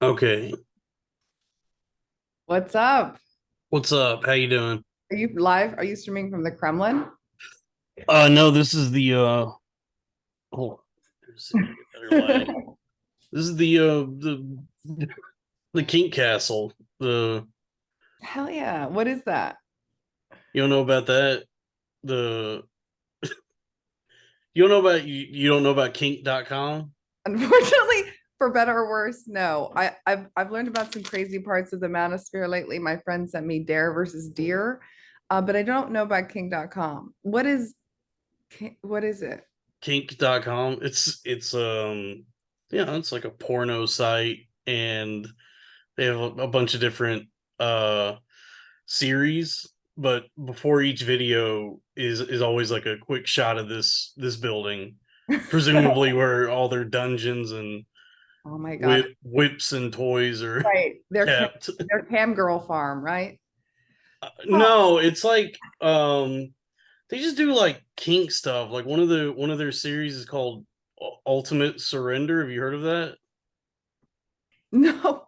Okay. What's up? What's up? How you doing? Are you live? Are you streaming from the Kremlin? No, this is the hold on. Let's see if I get better lighting. This is the Kink Castle. The Hell yeah. What is that? You don't know about that? The you don't know about you don't know about kink.com? Unfortunately, for better or worse, no. I've learned about some crazy parts of the manosphere lately. My friend sent me Dare versus Deer, but I don't know about King.com. What is it? Kink.com. It's like a porno site, and they have a bunch of different uh series, but before each video is always like a quick shot of this building, presumably where all their dungeons and Oh my God. whips and toys are Right. kept. Their cam girl farm, right? Oh, No, it's like they just do like kink stuff. Like one of their series is called Ultimate Surrender. Have you heard of that? no.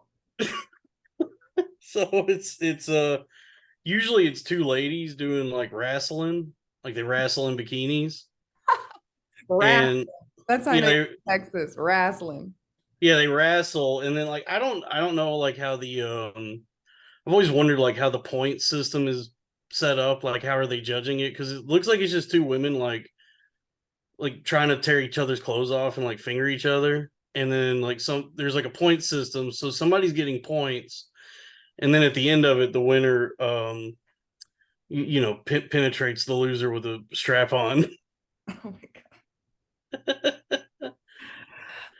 So it's usually it's two ladies doing like wrestling, like they wrestle in bikinis, Wrestling. and That's how I yeah, know you're in Texas. Wrestling. they wrestle, and then like I don't know like how I've always wondered like how the point system is set up, like how are they judging it, because it looks like it's just two women like trying to tear each other's clothes off and like finger each other, and then like there's like a point system, so somebody's getting points, and then at the end of it the winner penetrates the loser with a strap on. Oh my God.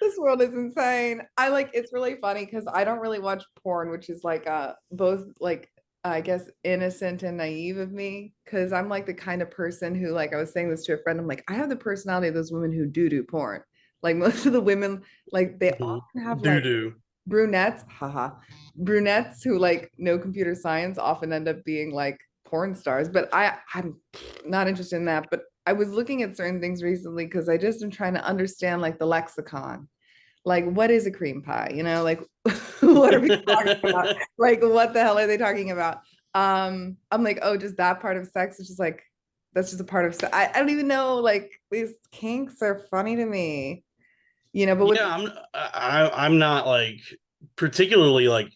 This world is insane. I like it's really funny because I don't really watch porn, which is like both like I guess innocent and naive of me. Cause I'm like the kind of person who like I was saying this to a friend, I'm like, I have the personality of those women who do porn. Like most of the women, like they often have Doo like doo. brunettes, haha, brunettes who like know computer science often end up being like porn stars. But I'm not interested in that. But I was looking at certain things recently because I just am trying to understand like the lexicon. Like, what is a cream pie? Like what are we talking about? Like, what the hell are they talking about? I'm like, oh, just that part of sex is just like that's just a part of sex. I don't even know. Like these kinks are funny to me, but what's Yeah, I'm not like particularly like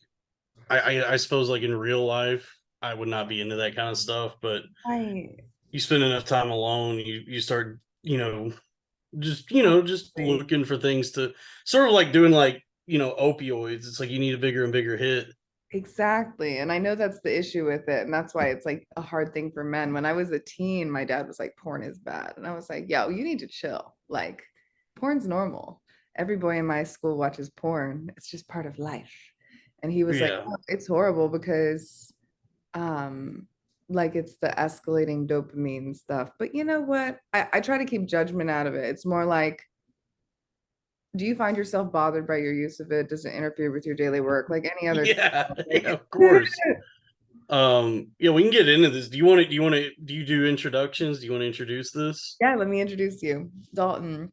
I suppose like in real life I would not be into that kind of stuff, but right? you spend enough time alone, you start, just looking for things to sort of like doing like, opioids. It's like you need a bigger and bigger hit. Exactly. And I know that's the issue with it. And that's why it's like a hard thing for men. When I was a teen, my dad was like, porn is bad. And I was like, yo, you need to chill. Like, porn's normal. Every boy in my school watches porn. It's just part of life. And he was like, Yeah. oh, it's horrible because um like it's the escalating dopamine stuff. But you know what? I try to keep judgment out of it. It's more like, do you find yourself bothered by your use of it? Does it interfere with your daily work? Like any other Yeah, job? yeah, Like of course. Yeah, we can get into this. Do you do introductions? Do you want to introduce this? Yeah, let me introduce you. Dalton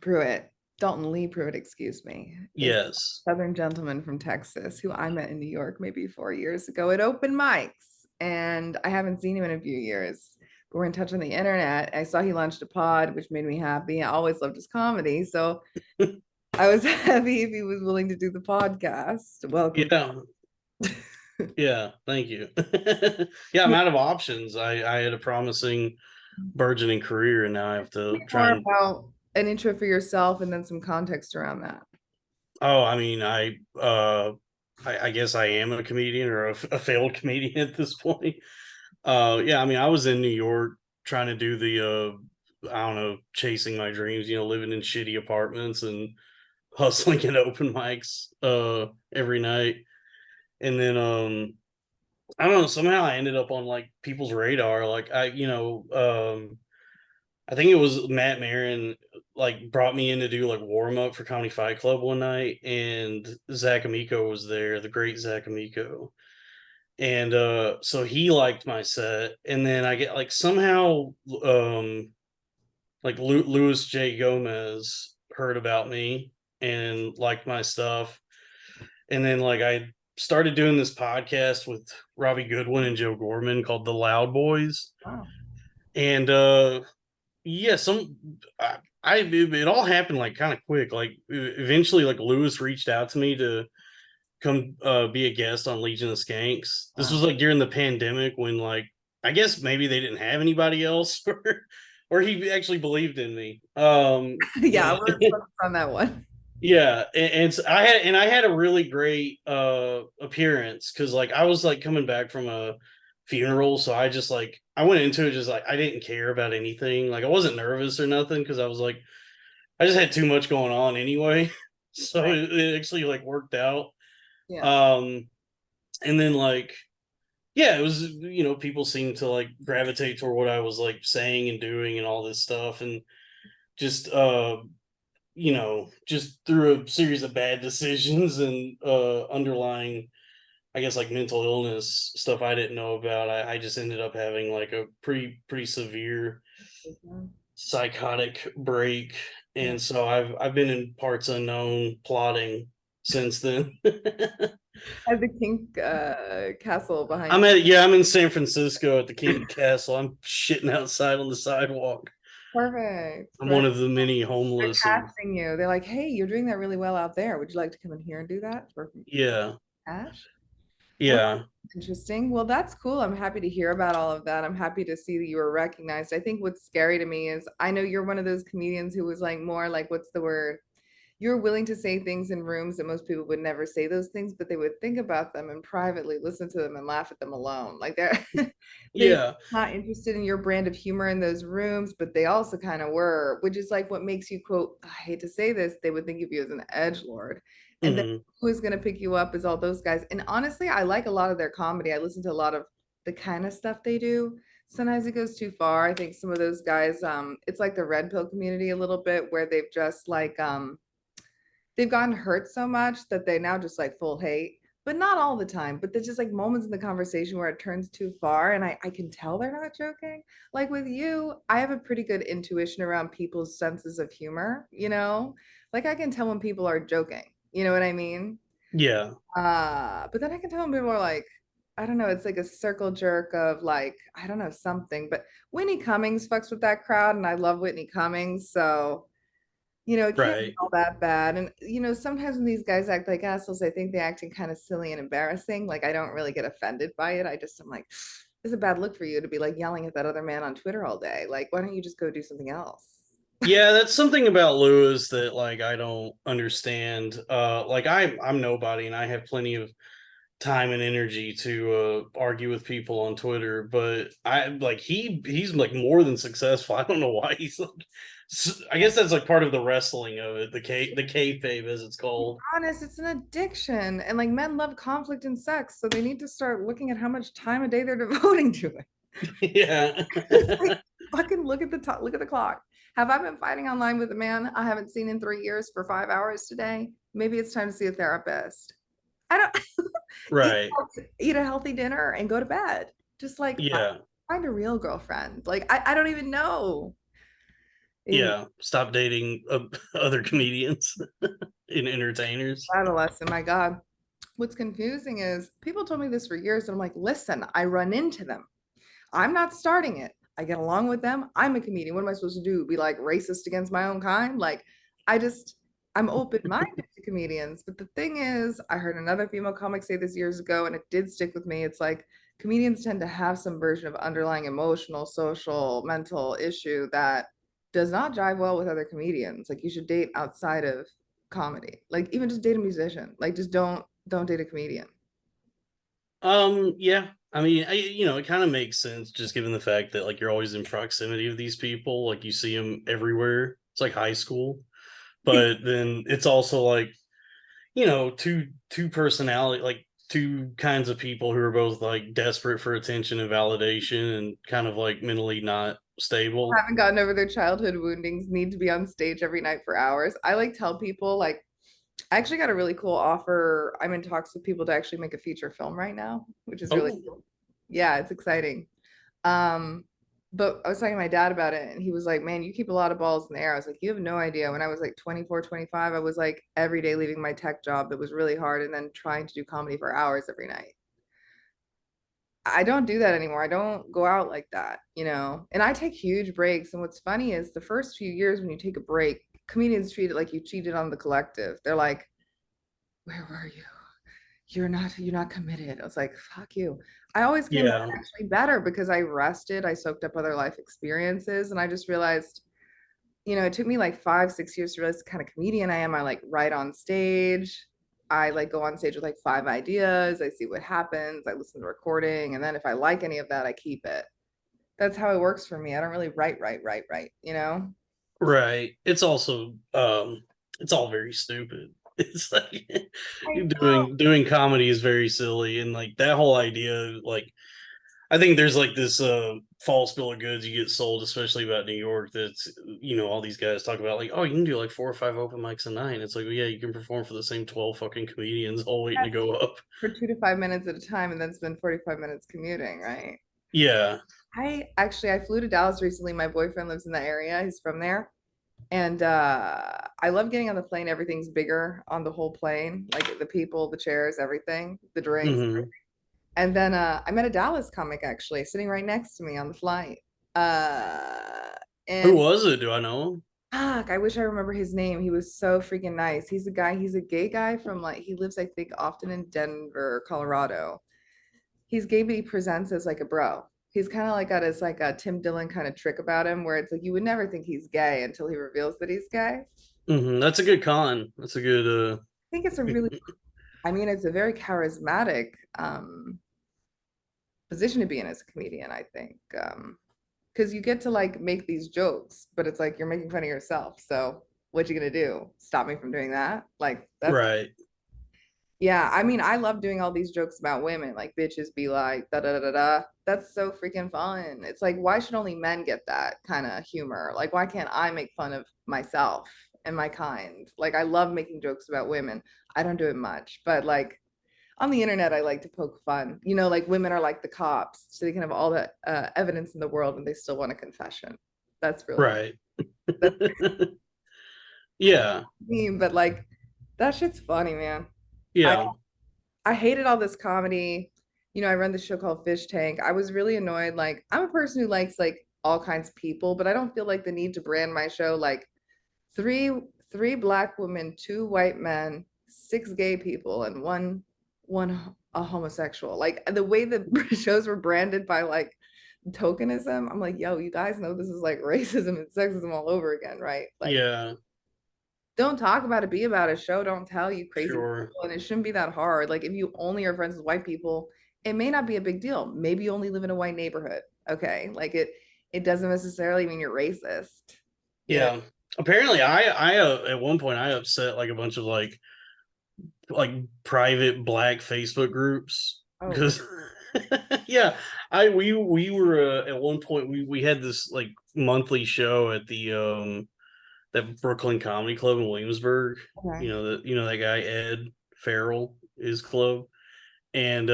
Pruitt, Dalton Lee Pruitt, excuse me, is a Yes. Southern gentleman from Texas who I met in New York maybe 4 years ago at open mics. And I haven't seen him in a few years. But we're in touch on the internet. I saw he launched a pod, which made me happy. I always loved his comedy. So I was happy if he was willing to do the podcast. Welcome. Yeah. Yeah, thank you. Yeah, I'm out of options. I had a promising burgeoning career, and now I have to try More and. about an intro for yourself and then some context around that. Oh, I mean, I guess I am a comedian, or a failed comedian at this point. Yeah, I mean, I was in New York trying to do I don't know, chasing my dreams, living in shitty apartments and hustling at open mics every night. And then I don't know, somehow I ended up on like people's radar. Like I think it was Matt Marin like brought me in to do like warm up for Comedy Fight Club one night, and Zach Amico was there, the great Zach Amico. And so he liked my set, and then I get like somehow like Louis J. Gomez heard about me and liked my stuff. And then like I started doing this podcast with Robbie Goodwin and Joe Gorman called The Loud Boys. Wow. And yeah, it all happened like kind of quick. Like eventually like Lewis reached out to me to come be a guest on Legion of Skanks. This Wow. was like during the pandemic when like I guess maybe they didn't have anybody else or he actually believed in me. Yeah, But we're focused on that one. yeah, and so I had a really great appearance because like I was like coming back from a funeral, so I just like I went into it just like I didn't care about anything. Like I wasn't nervous or nothing because I was like I just had too much going on anyway. So Right. it actually like worked out. Yeah. Um and then like yeah, it was people seemed to like gravitate toward what I was like saying and doing and all this stuff and just just through a series of bad decisions and underlying, I guess, like mental illness stuff I didn't know about. I just ended up having like a pretty severe Mhm. psychotic break, Yeah. and so I've been in parts unknown plotting since then. At the Kink Castle behind I'm you. at yeah, I'm in San Francisco at the King Castle. I'm shitting outside on the sidewalk. Perfect. I'm Right. one of the many They're homeless, and casting you. They're like, hey, you're doing that really well out there. Would you like to come in here and do that for yeah, cash? Well, yeah, that's interesting. Well, that's cool. I'm happy to hear about all of that. I'm happy to see that you were recognized. I think what's scary to me is I know you're one of those comedians who was like more like, what's the word? You're willing to say things in rooms that most people would never say those things, but they would think about them and privately listen to them and laugh at them alone. Like they're yeah, not interested in your brand of humor in those rooms, but they also kind of were, which is like what makes you quote, I hate to say this, they would think of you as an edge lord. And then hmm who's gonna pick you up is all those guys. And honestly, I like a lot of their comedy. I listen to a lot of the kind of stuff they do. Sometimes it goes too far. I think some of those guys, it's like the red pill community a little bit where they've just like they've gotten hurt so much that they now just like full hate, but not all the time. But there's just like moments in the conversation where it turns too far, and I can tell they're not joking. Like with you, I have a pretty good intuition around people's senses of humor, you know? Like I can tell when people are joking, you know what I mean? yeah. But then I can tell when people are like, I don't know, it's like a circle jerk of like, I don't know, something. But Whitney Cummings fucks with that crowd, and I love Whitney Cummings, so it can't be Right. all that bad. And sometimes when these guys act like assholes, I think they're acting kind of silly and embarrassing. Like I don't really get offended by it. I'm like, it's a bad look for you to be like yelling at that other man on Twitter all day. Like, why don't you just go do something else? Yeah, that's something about Lewis that like I don't understand. Like I'm nobody and I have plenty of time and energy to argue with people on Twitter, but I like he's like more than successful. I don't know why he's like I guess that's like part of the wrestling of it, the kayfabe as it's called. Honest, it's an addiction. And like men love conflict and sex. So they need to start looking at how much time a day they're devoting to it. Yeah. Like, fucking look at the top, look at the clock. Have I been fighting online with a man I haven't seen in 3 years for 5 hours today? Maybe it's time to see a therapist. I don't eat, Right. eat a healthy dinner and go to bed. Just like Yeah. find a real girlfriend. Like I don't even know. In Yeah. Stop dating other comedians and entertainers. adolescent, my God. What's confusing is people told me this for years, and I'm like, listen, I run into them. I'm not starting it. I get along with them. I'm a comedian. What am I supposed to do? Be like racist against my own kind? Like, I just, I'm open minded to comedians. But the thing is, I heard another female comic say this years ago, and it did stick with me. It's like comedians tend to have some version of underlying emotional, social, mental issue that does not jive well with other comedians. Like, you should date outside of comedy. Like, even just date a musician. Like, just don't date a comedian. Yeah. I mean, it kind of makes sense just given the fact that like you're always in proximity of these people, like you see them everywhere. It's like high school, but then it's also like, two personality, like two kinds of people who are both like desperate for attention and validation and kind of like mentally not stable. Haven't gotten over their childhood woundings need to be on stage every night for hours. I like tell people like I actually got a really cool offer. I'm in talks with people to actually make a feature film right now, which is really Oh, cool. Yeah, it's exciting. Um But I was talking to my dad about it, and he was like, man, you keep a lot of balls in the air. I was like, you have no idea. When I was like 24, 25, I was like every day leaving my tech job that was really hard and then trying to do comedy for hours every night. I don't do that anymore. I don't go out like that, you know? And I take huge breaks. And what's funny is the first few years when you take a break, comedians treat it like you cheated on the collective. They're like, where were you? You're not committed. I was like, fuck you. I always came back Yeah. actually better because I rested, I soaked up other life experiences, and I just realized, it took me like 5, 6 years to realize the kind of comedian I am. I like write on stage. I like go on stage with like 5 ideas. I see what happens. I listen to the recording. And then if I like any of that, I keep it. That's how it works for me. I don't really write. Right. It's also it's all very stupid. It's like I know. doing comedy is very silly, and like that whole idea, like I think there's like this false bill of goods you get sold, especially about New York, that's all these guys talk about like, oh, you can do like 4 or 5 open mics a night. And it's like, well, yeah, you can perform for the same 12 fucking comedians all waiting to go up. For 2 to 5 minutes at a time and then spend 45 minutes commuting, right? Yeah. I flew to Dallas recently. My boyfriend lives in that area. He's from there. And I love getting on the plane. Everything's bigger on the whole plane, like the people, the chairs, everything, the drinks. Hmm. And then I met a Dallas comic actually sitting right next to me on the flight. Uh, Who and was it? Do I know him? fuck, I wish I remember his name. He was so freaking nice. He's a gay guy from like, he lives, I think, often in Denver, Colorado. He's gay, but he presents as like a bro. He's kind of like got his like a Tim Dillon kind of trick about him where it's like you would never think he's gay until he reveals that he's gay. That's a good con. That's a good I think it's a really, I mean, it's a very charismatic position to be in as a comedian, I think. Because you get to like make these jokes, but it's like you're making fun of yourself. So what you gonna do? Stop me from doing that? Like that's right. yeah. I mean, I love doing all these jokes about women, like bitches be like da da da da da. That's so freaking fun. It's like why should only men get that kind of humor? Like why can't I make fun of myself and my kind? Like I love making jokes about women. I don't do it much, but like on the internet, I like to poke fun. Like women are like the cops, so they can have all the evidence in the world and they still want a confession. That's really Right. that's Yeah. mean, but like that shit's funny, man. I Yeah. I hated all this comedy. I run the show called Fish Tank. I was really annoyed. Like I'm a person who likes like all kinds of people, but I don't feel like the need to brand my show like three three black women, two white men, six gay people, and one a homosexual. Like the way the shows were branded by like tokenism, I'm like, yo, you guys know this is like racism and sexism all over again, right? Like, Yeah. don't talk about it, be about it. Show don't tell, you crazy Sure. people, and it shouldn't be that hard. Like, if you only are friends with white people, it may not be a big deal. Maybe you only live in a white neighborhood. Okay, like it doesn't necessarily mean you're racist. You know? Yeah. Apparently I at one point I upset like a bunch of like private black Facebook groups Oh, because yeah, I we were at one point we had this like monthly show at the that Brooklyn Comedy Club in Williamsburg. okay. That guy Ed Farrell, his club. And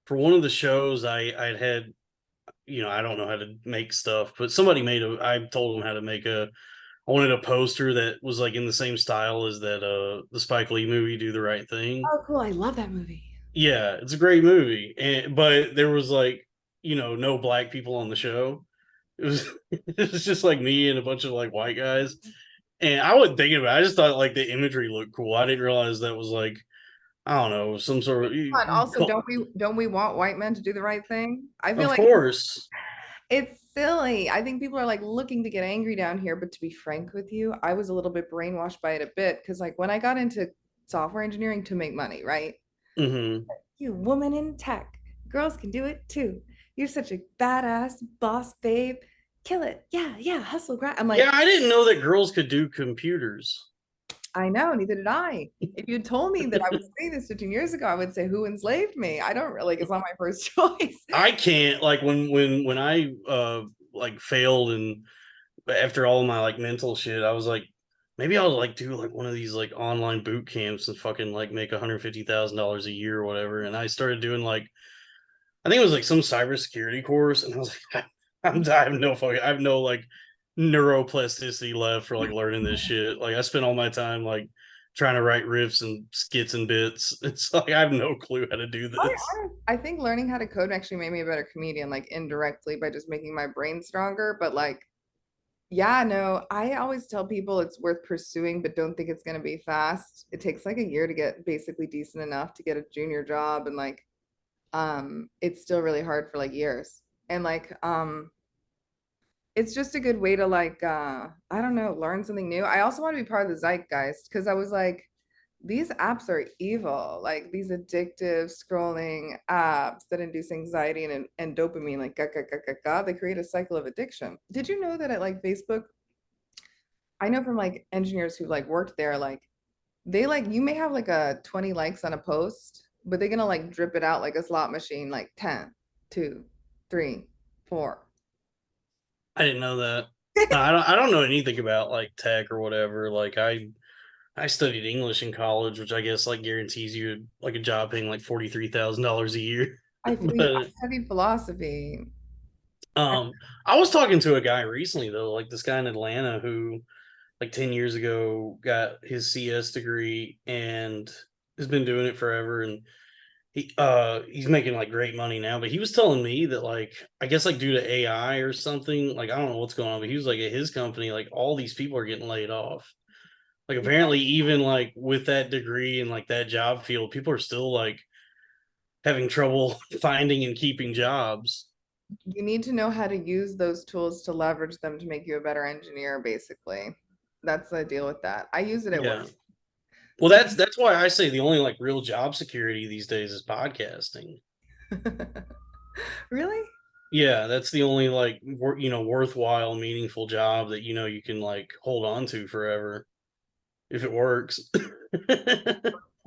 for one of the shows I'd had, I don't know how to make stuff, but somebody I told them how to make I wanted a poster that was like in the same style as that the Spike Lee movie Do the Right Thing. Oh, cool. I love that movie. Yeah, it's a great movie. But there was like, no black people on the show. It was it was just like me and a bunch of like white guys. And I wasn't thinking about it. I just thought like the imagery looked cool. I didn't realize that was like, I don't know, some sort of But also, don't we want white men to do the right thing? I feel of like course. it's silly. I think people are like looking to get angry down here, but to be frank with you, I was a little bit brainwashed by it a bit because like when I got into software engineering to make money, right? Hmm. You woman in tech, girls can do it too. You're such a badass boss babe. Kill it. Yeah, yeah, hustle grind. I'm Yeah, like, I didn't know that girls could do computers. I know, neither did I. If you told me that I was saying this 15 years ago, I would say, who enslaved me? I don't really, it's not my first choice. I can't like when I like failed, and after all my like mental shit, I was like, maybe I'll like do like one of these like online boot camps and fucking like make $150,000 a year or whatever. And I started doing like, I think it was like some cybersecurity course, and I was like, I have no fucking, I have no like neuroplasticity left for like learning this shit. Like I spent all my time like trying to write riffs and skits and bits. It's like I have no clue how to do this. I think learning how to code actually made me a better comedian, like indirectly by just making my brain stronger. But like, yeah, no, I always tell people it's worth pursuing, but don't think it's going to be fast. It takes like a year to get basically decent enough to get a junior job, and like, it's still really hard for like years. And like, it's just a good way to like, I don't know, learn something new. I also want to be part of the zeitgeist because I was like, these apps are evil, like these addictive scrolling apps that induce anxiety and dopamine, like they create a cycle of addiction. Did you know that at like Facebook, I know from like engineers who like worked there, like they like you may have like a 20 likes on a post, but they're gonna like drip it out like a slot machine, like 10, 2, 3, 4. I didn't know that. No, I don't know anything about like tech or whatever. Like I studied English in college, which I guess like guarantees you like a job paying like $43,000 a year. I feel you. I But studied philosophy. um I was talking to a guy recently though, like this guy in Atlanta who like 10 years ago got his CS degree and has been doing it forever, and he's making like great money now, but he was telling me that like I guess like due to AI or something, like I don't know what's going on, but he was like at his company like all these people are getting laid off. Like Yeah, apparently even like with that degree and like that job field, people are still like having trouble finding and keeping jobs. you need to know how to use those tools to leverage them to make you a better engineer, basically. That's the deal with that. I use it at work. Yeah. Well, that's why I say the only like real job security these days is podcasting. Really? Yeah, that's the only like worthwhile, meaningful job that you can like hold on to forever if it works.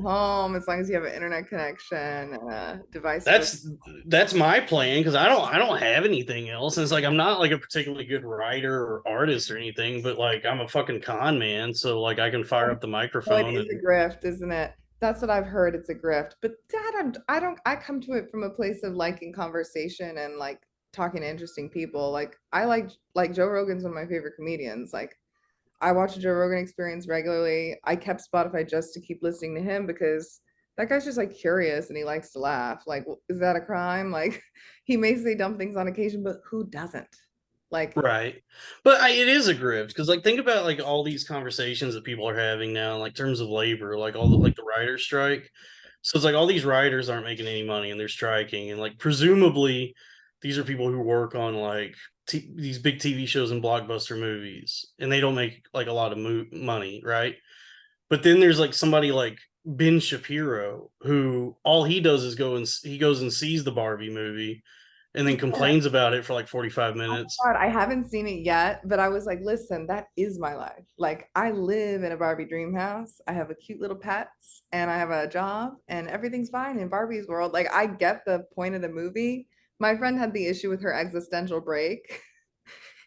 Home, as long as you have an internet connection and a device to. that's that's my plan because I don't have anything else. And it's like I'm not like a particularly good writer or artist or anything, but like I'm a fucking con man, so like I can fire up the Well, it microphone is a and grift, isn't it? That's what I've heard. It's a grift. But I come to it from a place of liking conversation and like talking to interesting people. Like I like Joe Rogan's one of my favorite comedians. Like I watch the Joe Rogan Experience regularly. I kept Spotify just to keep listening to him because that guy's just like curious and he likes to laugh. Like, is that a crime? Like, he may say dumb things on occasion, but who doesn't? Like, right. But it is a grift because like think about like all these conversations that people are having now, like terms of labor, like all the like the writer's strike. So it's like all these writers aren't making any money and they're striking, and like presumably these are people who work on like these big TV shows and blockbuster movies, and they don't make like a lot of money, right? But then there's like somebody like Ben Shapiro who all he does is he goes and sees the Barbie movie and then complains about it for like 45 minutes. God, I haven't seen it yet, but I was like, listen, that is my life. Like, I live in a Barbie dream house. I have a cute little pets and I have a job and everything's fine in Barbie's world. Like, I get the point of the movie. My friend had the issue with her existential break.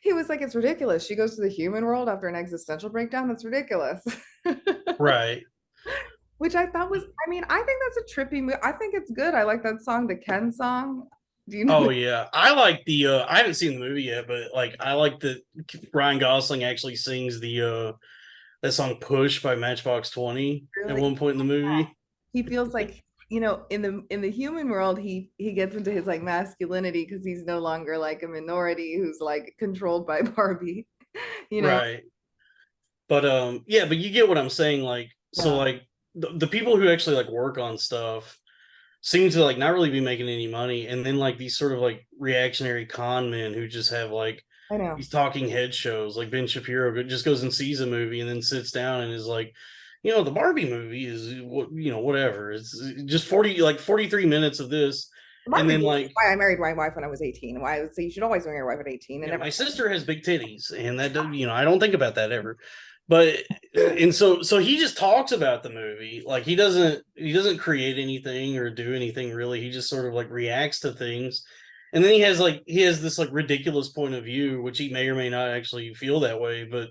He was like, it's ridiculous. She goes to the human world after an existential breakdown. That's ridiculous. Right. Which I thought was, I mean, I think that's a trippy movie. I think it's good. I like that song, the Ken song. Do you know Oh the yeah. I like the I haven't seen the movie yet, but like I like that Ryan Gosling actually sings the that song Push by Matchbox 20 at really? one point in the movie. He feels like, in the human world, he gets into his like masculinity because he's no longer like a minority who's like controlled by Barbie, you know? Right. But yeah, but you get what I'm saying, like so Yeah, like the people who actually like work on stuff seem to like not really be making any money, and then like these sort of like reactionary con men who just have like I know. these talking head shows, like Ben Shapiro just goes and sees a movie and then sits down and is like, the Barbie movie is whatever, it's just 43 minutes of this. My And then movie is like, why I married my wife when I was 18. Why I would say you should always marry your wife at 18 and yeah, never. my sister has big titties, and that I don't think about that ever. But and so he just talks about the movie, like he doesn't create anything or do anything really. He just sort of like reacts to things, and then he has this like ridiculous point of view, which he may or may not actually feel that way, but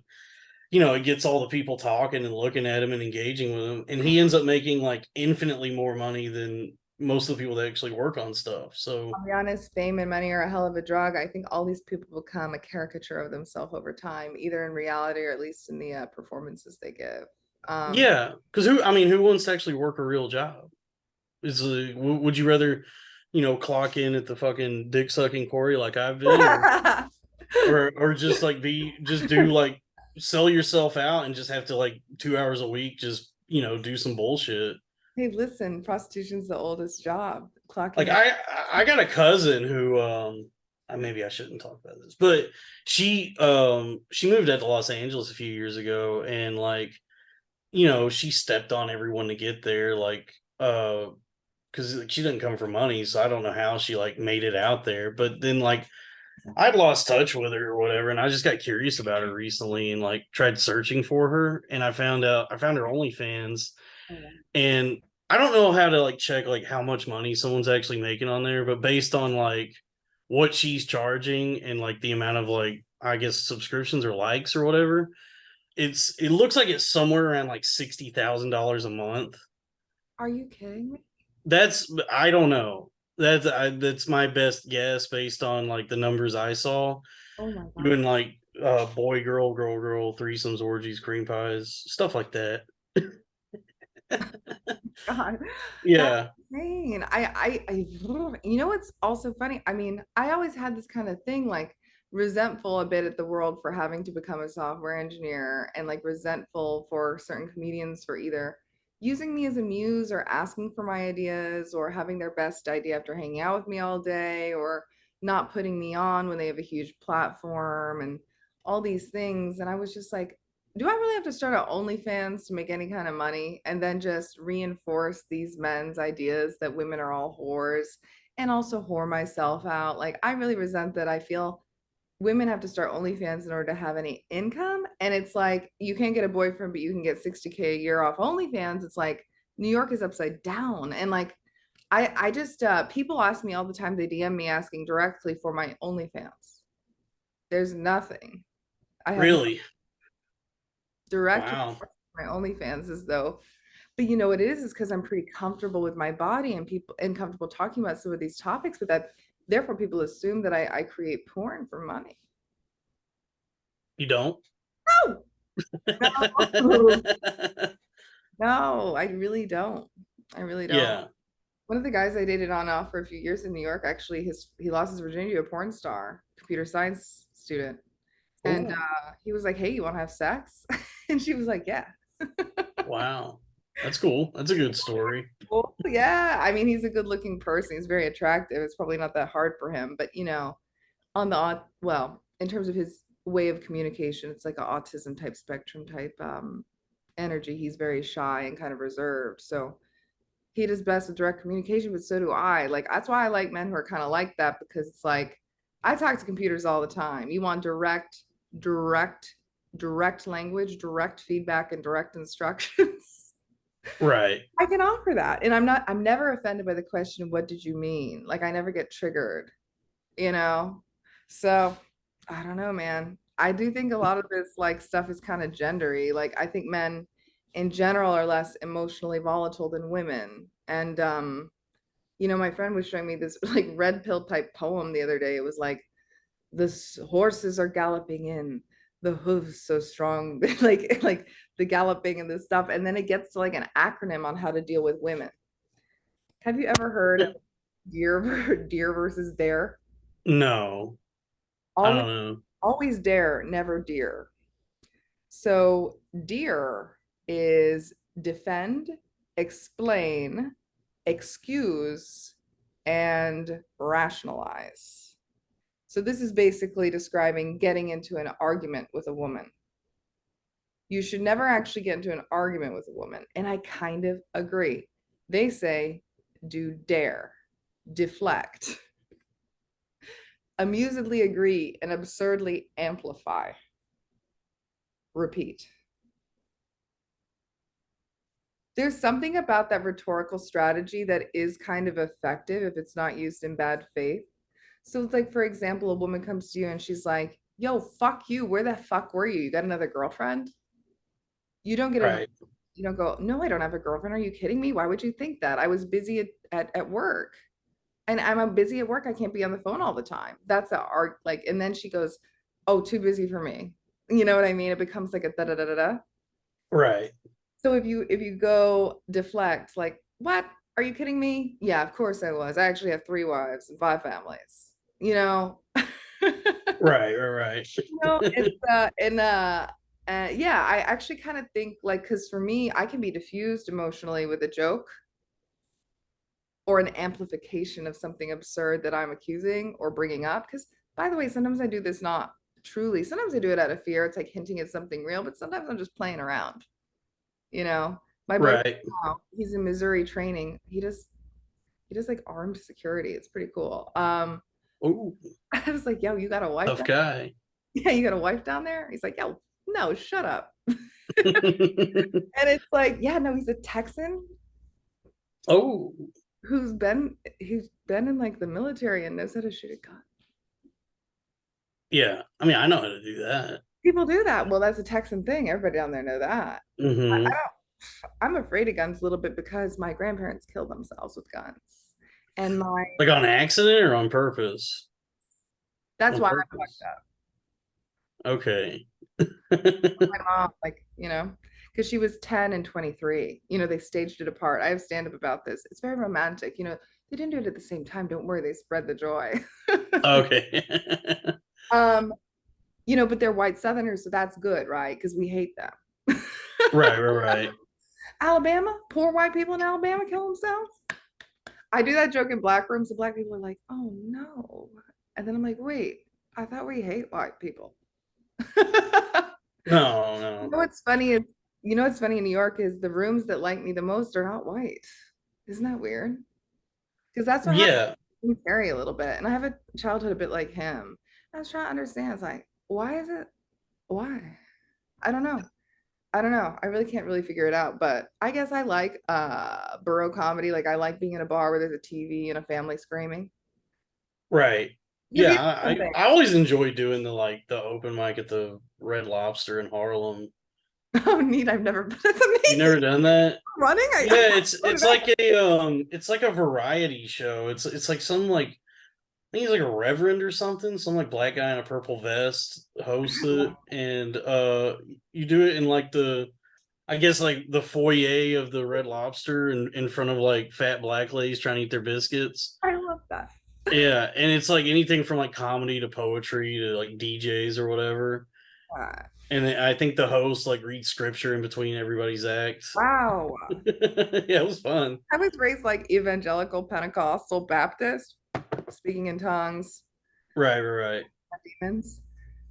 it gets all the people talking and looking at him and engaging with him, and he ends up making like infinitely more money than most of the people that actually work on stuff. So I'll be honest, fame and money are a hell of a drug. I think all these people become a caricature of themselves over time, either in reality or at least in the performances they give. Um, yeah, because who I mean, who wants to actually work a real job? Would you rather, clock in at the fucking dick sucking quarry like I've been, or just like be just do like sell yourself out and just have to like 2 hours a week just do some bullshit. hey, listen, prostitution's the oldest job. Like Clocking in. I got a cousin who maybe I shouldn't talk about this, but she moved out to Los Angeles a few years ago, and like she stepped on everyone to get there, like because she didn't come for money, so I don't know how she like made it out there. But then like I'd lost touch with her or whatever, and I just got curious about her recently and like tried searching for her, and I found her OnlyFans, and I don't know how to like check like how much money someone's actually making on there, but based on like what she's charging and like the amount of like I guess subscriptions or likes or whatever, it looks like it's somewhere around like $60,000 a month. Are you kidding me? That's I don't know. That's my best guess based on like the numbers I saw. Oh my God. Doing like boy girl girl girl threesomes orgies cream pies stuff like that. God, that's Yeah. insane. You know what's also funny? I mean, I always had this kind of thing, like resentful a bit at the world for having to become a software engineer, and like resentful for certain comedians for either using me as a muse or asking for my ideas or having their best idea after hanging out with me all day or not putting me on when they have a huge platform and all these things. And I was just like, do I really have to start an OnlyFans to make any kind of money and then just reinforce these men's ideas that women are all whores and also whore myself out? Like, I really resent that. I feel women have to start OnlyFans in order to have any income. And it's like, you can't get a boyfriend, but you can get 60K a year off OnlyFans. It's like, New York is upside down. And like, I just, people ask me all the time, they DM me asking directly for my OnlyFans. There's nothing. I have Really? direct Wow. my OnlyFans as though, but you know what it is because I'm pretty comfortable with my body and people and comfortable talking about some of these topics, but that therefore people assume that I create porn for money. You don't? No, no, no, I really don't. I really don't. Yeah. One of the guys I dated on and off for a few years in New York, actually, he lost his virginity to a porn star, computer science student, and Oh, he was like, "Hey, you want to have sex?" And she was like, "Yeah." wow. That's cool. That's a good story. Well, yeah, I mean, he's a good looking person. He's very attractive. It's probably not that hard for him, but on the well, in terms of his way of communication, it's like an autism type spectrum type energy. He's very shy and kind of reserved. So he does best with direct communication, but so do I. Like that's why I like men who are kind of like that because it's like I talk to computers all the time. You want direct, direct language, direct feedback, and direct instructions. Right. I can offer that. And I'm never offended by the question, what did you mean? Like I never get triggered, you know? So I don't know, man. I do think a lot of this like stuff is kind of gendery. Like I think men in general are less emotionally volatile than women. And my friend was showing me this like red pill type poem the other day. It was like the horses are galloping in, the hooves so strong, like the galloping and this stuff. And then it gets to like an acronym on how to deal with women. Have you ever heard of deer versus dare? No, I Always, don't know. always dare, never dear. So dear is defend, explain, excuse, and rationalize. So this is basically describing getting into an argument with a woman. You should never actually get into an argument with a woman. And I kind of agree. They say do dare, deflect, amusedly agree, and absurdly amplify. Repeat. There's something about that rhetorical strategy that is kind of effective if it's not used in bad faith. So it's like, for example, a woman comes to you and she's like, yo, fuck you. Where the fuck were you? You got another girlfriend? You don't get an Right. You don't go, no, I don't have a girlfriend. Are you kidding me? Why would you think that? I was busy at work. And I'm busy at work. I can't be on the phone all the time. That's a art like, and then she goes, oh, too busy for me. You know what I mean? It becomes like a da da da da da. Right. So if you go deflect, like, what? Are you kidding me? Yeah, of course I was. I actually have 3 wives and 5 families. You know, Right. Right. it's Right. yeah, I actually kind of think like because for me, I can be diffused emotionally with a joke or an amplification of something absurd that I'm accusing or bringing up. Because by the way, sometimes I do this not truly. Sometimes I do it out of fear. It's like hinting at something real, but sometimes I'm just playing around. You know, my boyfriend Right. now, he's in Missouri training. He does like armed security. It's pretty cool. Oh, I was like, yo, you got a wife tough down? guy. Yeah, you got a wife down there? He's like, yo, no, shut up. And it's like, yeah, no, he's a Texan Oh, who's been in like the military and knows how to shoot a gun. yeah. I mean, I know how to do that. People do that. Well, that's a Texan thing. Everybody down there know that. I Hmm. don't, I'm afraid of guns a little bit because my grandparents killed themselves with guns. And my Like on accident or on purpose? that's On why I'm fucked purpose. up. Okay. My mom, like, because she was 10 and 23. They staged it apart. I have stand up about this. It's very romantic. They didn't do it at the same time. Don't worry, they spread the joy. Okay. um, but they're white Southerners, so that's good, right? Because we hate them. Right, right, right. Alabama, poor white people in Alabama kill themselves. I do that joke in black rooms, and black people are like, oh no. And then I'm like, wait, I thought we hate white people. No, You no. know what's funny is, what's funny in New York is the rooms that like me the most are not white. Isn't that weird? Because that's what happened Yeah, to Harry a little bit. And I have a childhood a bit like him. I was trying to understand. It's like, why is it? Why? I don't know. I don't know. I really can't really figure it out. But I guess I like borough comedy. Like I like being in a bar where there's a TV and a family screaming. right. Because Yeah, here's something. I always enjoy doing the open mic at the Red Lobster in Harlem. Oh, neat. I've never, but it's You amazing. never done that? Running. I Yeah, want to go to that. it's like a variety show. It's like some like I think he's like a reverend or something, some like black guy in a purple vest hosts it, and you do it in like the I guess like the foyer of the Red Lobster in front of like fat black ladies trying to eat their biscuits. I love that. Yeah, and it's like anything from like comedy to poetry to like DJs or whatever. Uh, And I think the host like reads scripture in between everybody's acts. wow. Yeah, it was fun. I was raised like evangelical Pentecostal Baptist, speaking in tongues, Right, right, right. demons.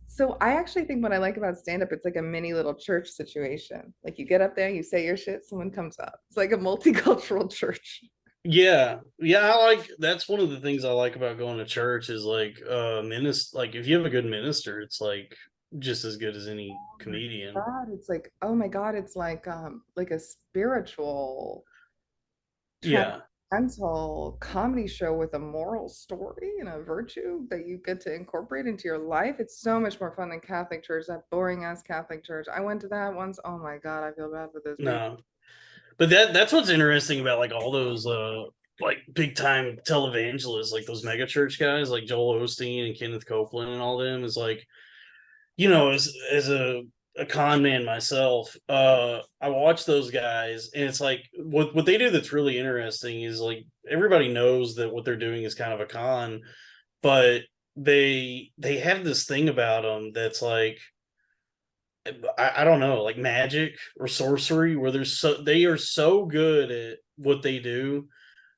So I actually think what I like about stand up, it's like a mini little church situation. Like you get up there, you say your shit, someone comes up. It's like a multicultural church. Yeah, yeah. I like that's one of the things I like about going to church is like minister. Like if you have a good minister, it's like just as good as any Oh my comedian. God, it's like, oh my God, it's like a spiritual Yeah, transcendental comedy show with a moral story and a virtue that you get to incorporate into your life. It's so much more fun than Catholic church, that boring ass Catholic church. I went to that once. Oh my God, I feel bad for those people. no. But that's what's interesting about like all those like big time televangelists, like those mega church guys, like Joel Osteen and Kenneth Copeland and all them is like as a con man myself, I watch those guys and it's like what they do that's really interesting is like everybody knows that what they're doing is kind of a con, but they have this thing about them that's like I don't know, like magic or sorcery, where they are so good at what they do,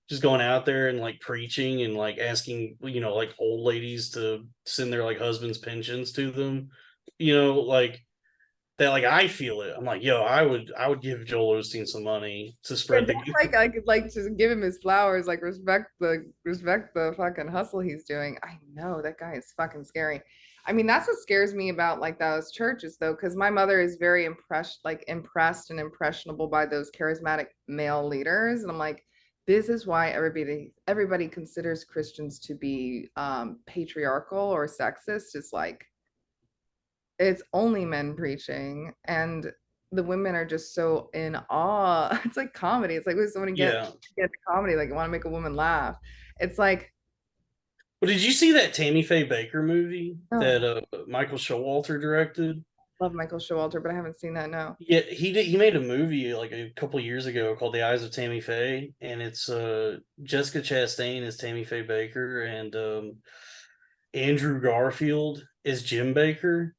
just going out there and like preaching and like asking, like old ladies to send their like husbands' pensions to them, like that. Like I feel it. I'm like, yo, I would give Joel Osteen some money to And spread that's the. like I could like just give him his flowers, like respect the fucking hustle he's doing. I know that guy is fucking scary. I mean, that's what scares me about like those churches though, because my mother is very impressed and impressionable by those charismatic male leaders. And I'm like, this is why everybody considers Christians to be patriarchal or sexist. It's like it's only men preaching and the women are just so in awe. It's like comedy. It's like when someone Yeah. get to comedy, like want to make a woman laugh. It's like, Well, did you see that Tammy Faye Baker movie that oh, Michael Showalter directed? love Michael Showalter, but I haven't seen that. No. Yeah, he did. He made a movie like a couple years ago called The Eyes of Tammy Faye, and it's Jessica Chastain as Tammy Faye Baker, and Andrew Garfield is Jim Baker.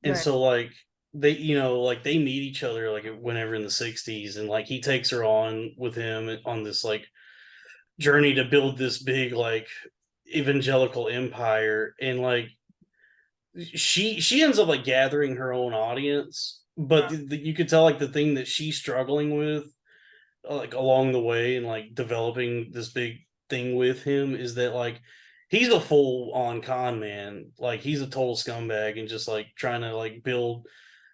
And Right. so like they, like they meet each other like whenever in the 60s, and like he takes her on with him on this like journey to build this big like evangelical empire, and like she ends up like gathering her own audience, but you could tell like the thing that she's struggling with like along the way and like developing this big thing with him is that like he's a full on con man. Like he's a total scumbag and just like trying to like build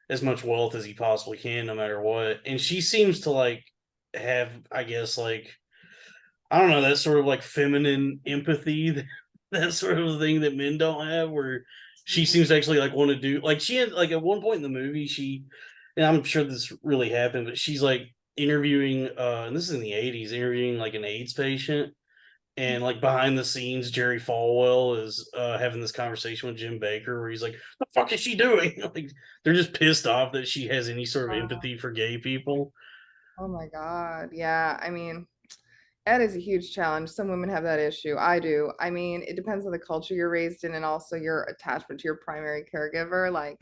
as much wealth as he possibly can no matter what. And she seems to like have, I guess, like I don't know, that sort of like feminine empathy, that sort of thing that men don't have, where she seems to actually like want to do like she had like at one point in the movie, and I'm sure this really happened, but she's like interviewing and this is in the 80s, interviewing like an AIDS patient. And like behind the scenes, Jerry Falwell is having this conversation with Jim Baker where he's like, "The fuck is she doing?" Like they're just pissed off that she has any sort of Uh, empathy for gay people. oh my God. Yeah. I mean, that is a huge challenge. Some women have that issue. I do. I mean, it depends on the culture you're raised in and also your attachment to your primary caregiver. Like,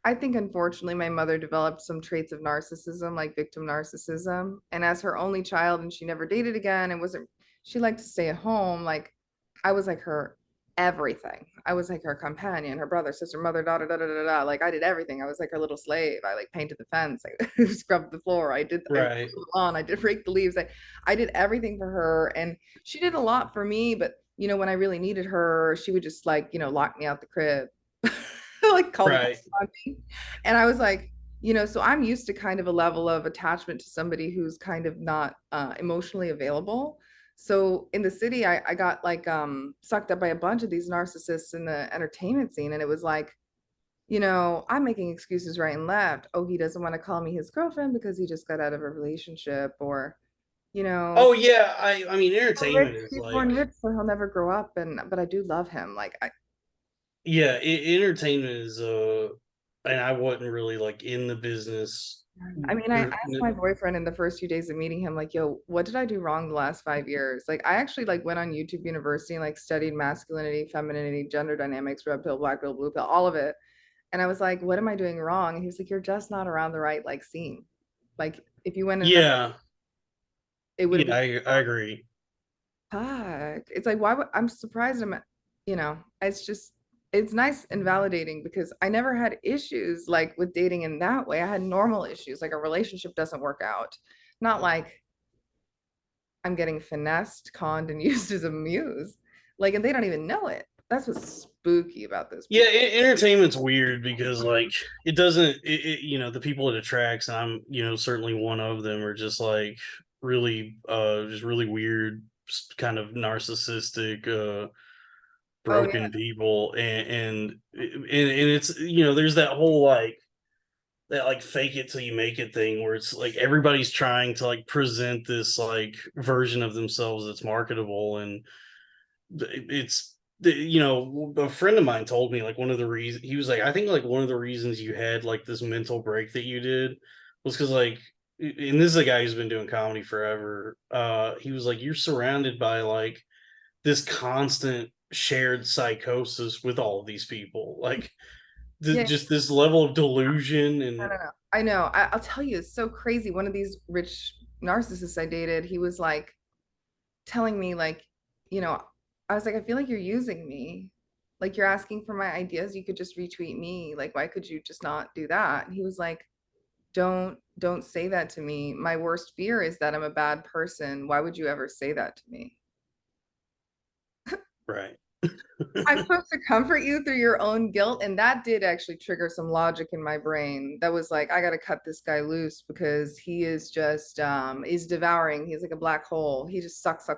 I think unfortunately my mother developed some traits of narcissism, like victim narcissism. And as her only child, and she never dated again and wasn't, she liked to stay at home. Like I was like her everything. I was like her companion, her brother, sister, mother, daughter, da da da da. Like I did everything. I was like her little slave. I like painted the fence, I scrubbed the floor. I mowed Right, the lawn, I did rake the leaves. I did everything for her, and she did a lot for me. But when I really needed her, she would just like lock me out the crib, like call the right. police on me. And I was like, so I'm used to kind of a level of attachment to somebody who's kind of not emotionally available. So in the city, I got like sucked up by a bunch of these narcissists in the entertainment scene. And it was like, I'm making excuses right and left. Oh, he doesn't want to call me his girlfriend because he just got out of a relationship, or, you know, Oh yeah, I mean entertainment is he's like born rich, so he'll never grow up. And but I do love him. Like yeah, entertainment is and I wasn't really like in the business. I mean, I asked my boyfriend in the first few days of meeting him, like, yo, what did I do wrong the last 5 years? Like, I actually like went on YouTube University and like studied masculinity, femininity, gender dynamics, red pill, black pill, blue pill, all of it. And I was like, what am I doing wrong? And he was like, you're just not around the right like scene. Like, if you went in another, Yeah, it would have yeah, been I agree. fucked. It's like, why would I'm surprised it's just it's nice and validating because I never had issues like with dating in that way. I had normal issues, like a relationship doesn't work out. Not like I'm getting finessed, conned, and used as a muse. Like, and they don't even know it. That's what's spooky about those Yeah, people. entertainment's weird because like it doesn't, the people it attracts, and I'm, certainly one of them, are just like really, just really weird, kind of narcissistic, Oh yeah, broken people, and it's there's that whole like that like fake it till you make it thing where it's like everybody's trying to like present this like version of themselves that's marketable, and it's a friend of mine told me like one of the reasons he was like, I think like one of the reasons you had like this mental break that you did was because like, and this is a guy who's been doing comedy forever, he was like, you're surrounded by like this constant shared psychosis with all of these people, like yeah. just this level of delusion. No, And no, no. I know. I'll tell you, it's so crazy. One of these rich narcissists I dated, he was like telling me, like, you know, I was like, I feel like you're using me. Like, you're asking for my ideas. You could just retweet me. Like, why could you just not do that? And he was like, don't say that to me. My worst fear is that I'm a bad person. Why would you ever say that to me? right. I'm supposed to comfort you through your own guilt. And that did actually trigger some logic in my brain that was like, I got to cut this guy loose because he is just, he's devouring. He's like a black hole. He just sucks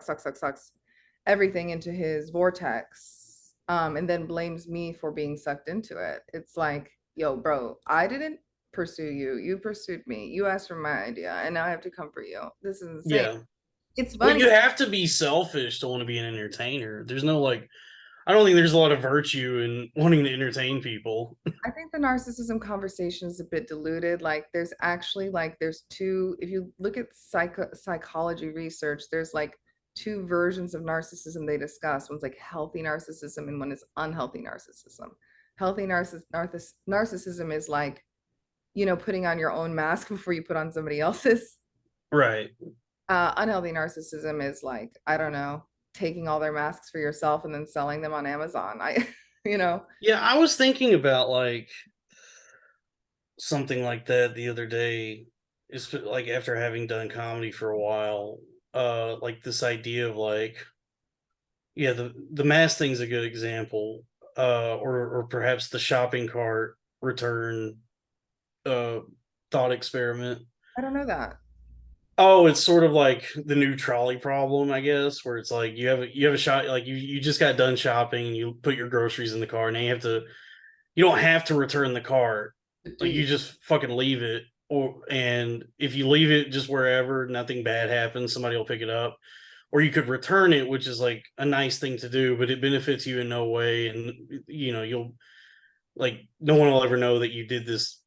everything into his vortex. And then blames me for being sucked into it. It's like, yo, bro, I didn't. pursue you. You pursued me. You asked for my idea, and now I have to come for you. This is insane. Yeah. It's Well, funny. you have to be selfish to want to be an entertainer. There's no like, I don't think there's a lot of virtue in wanting to entertain people. I think the narcissism conversation is a bit diluted. Like there's actually like there's two, if you look at psychology research, there's like two versions of narcissism they discuss. One's like healthy narcissism and one is unhealthy narcissism. Healthy narcissism is like, putting on your own mask before you put on somebody else's. Right. Unhealthy narcissism is like, I don't know, taking all their masks for yourself and then selling them on Amazon. you know, Yeah, I was thinking about like something like that the other day. Is like after having done comedy for a while, like this idea of like, yeah, the mask thing's a good example, or perhaps the shopping cart return uh thought experiment. I don't know that. Oh, it's sort of like the new trolley problem, I guess, where it's like you have a shot, like you just got done shopping and you put your groceries in the car and then you don't have to return the cart. Do Like you? you just fucking leave it, and if you leave it just wherever, nothing bad happens, somebody will pick it up. Or you could return it, which is like a nice thing to do, but it benefits you in no way, and you'll like no one will ever know that you did this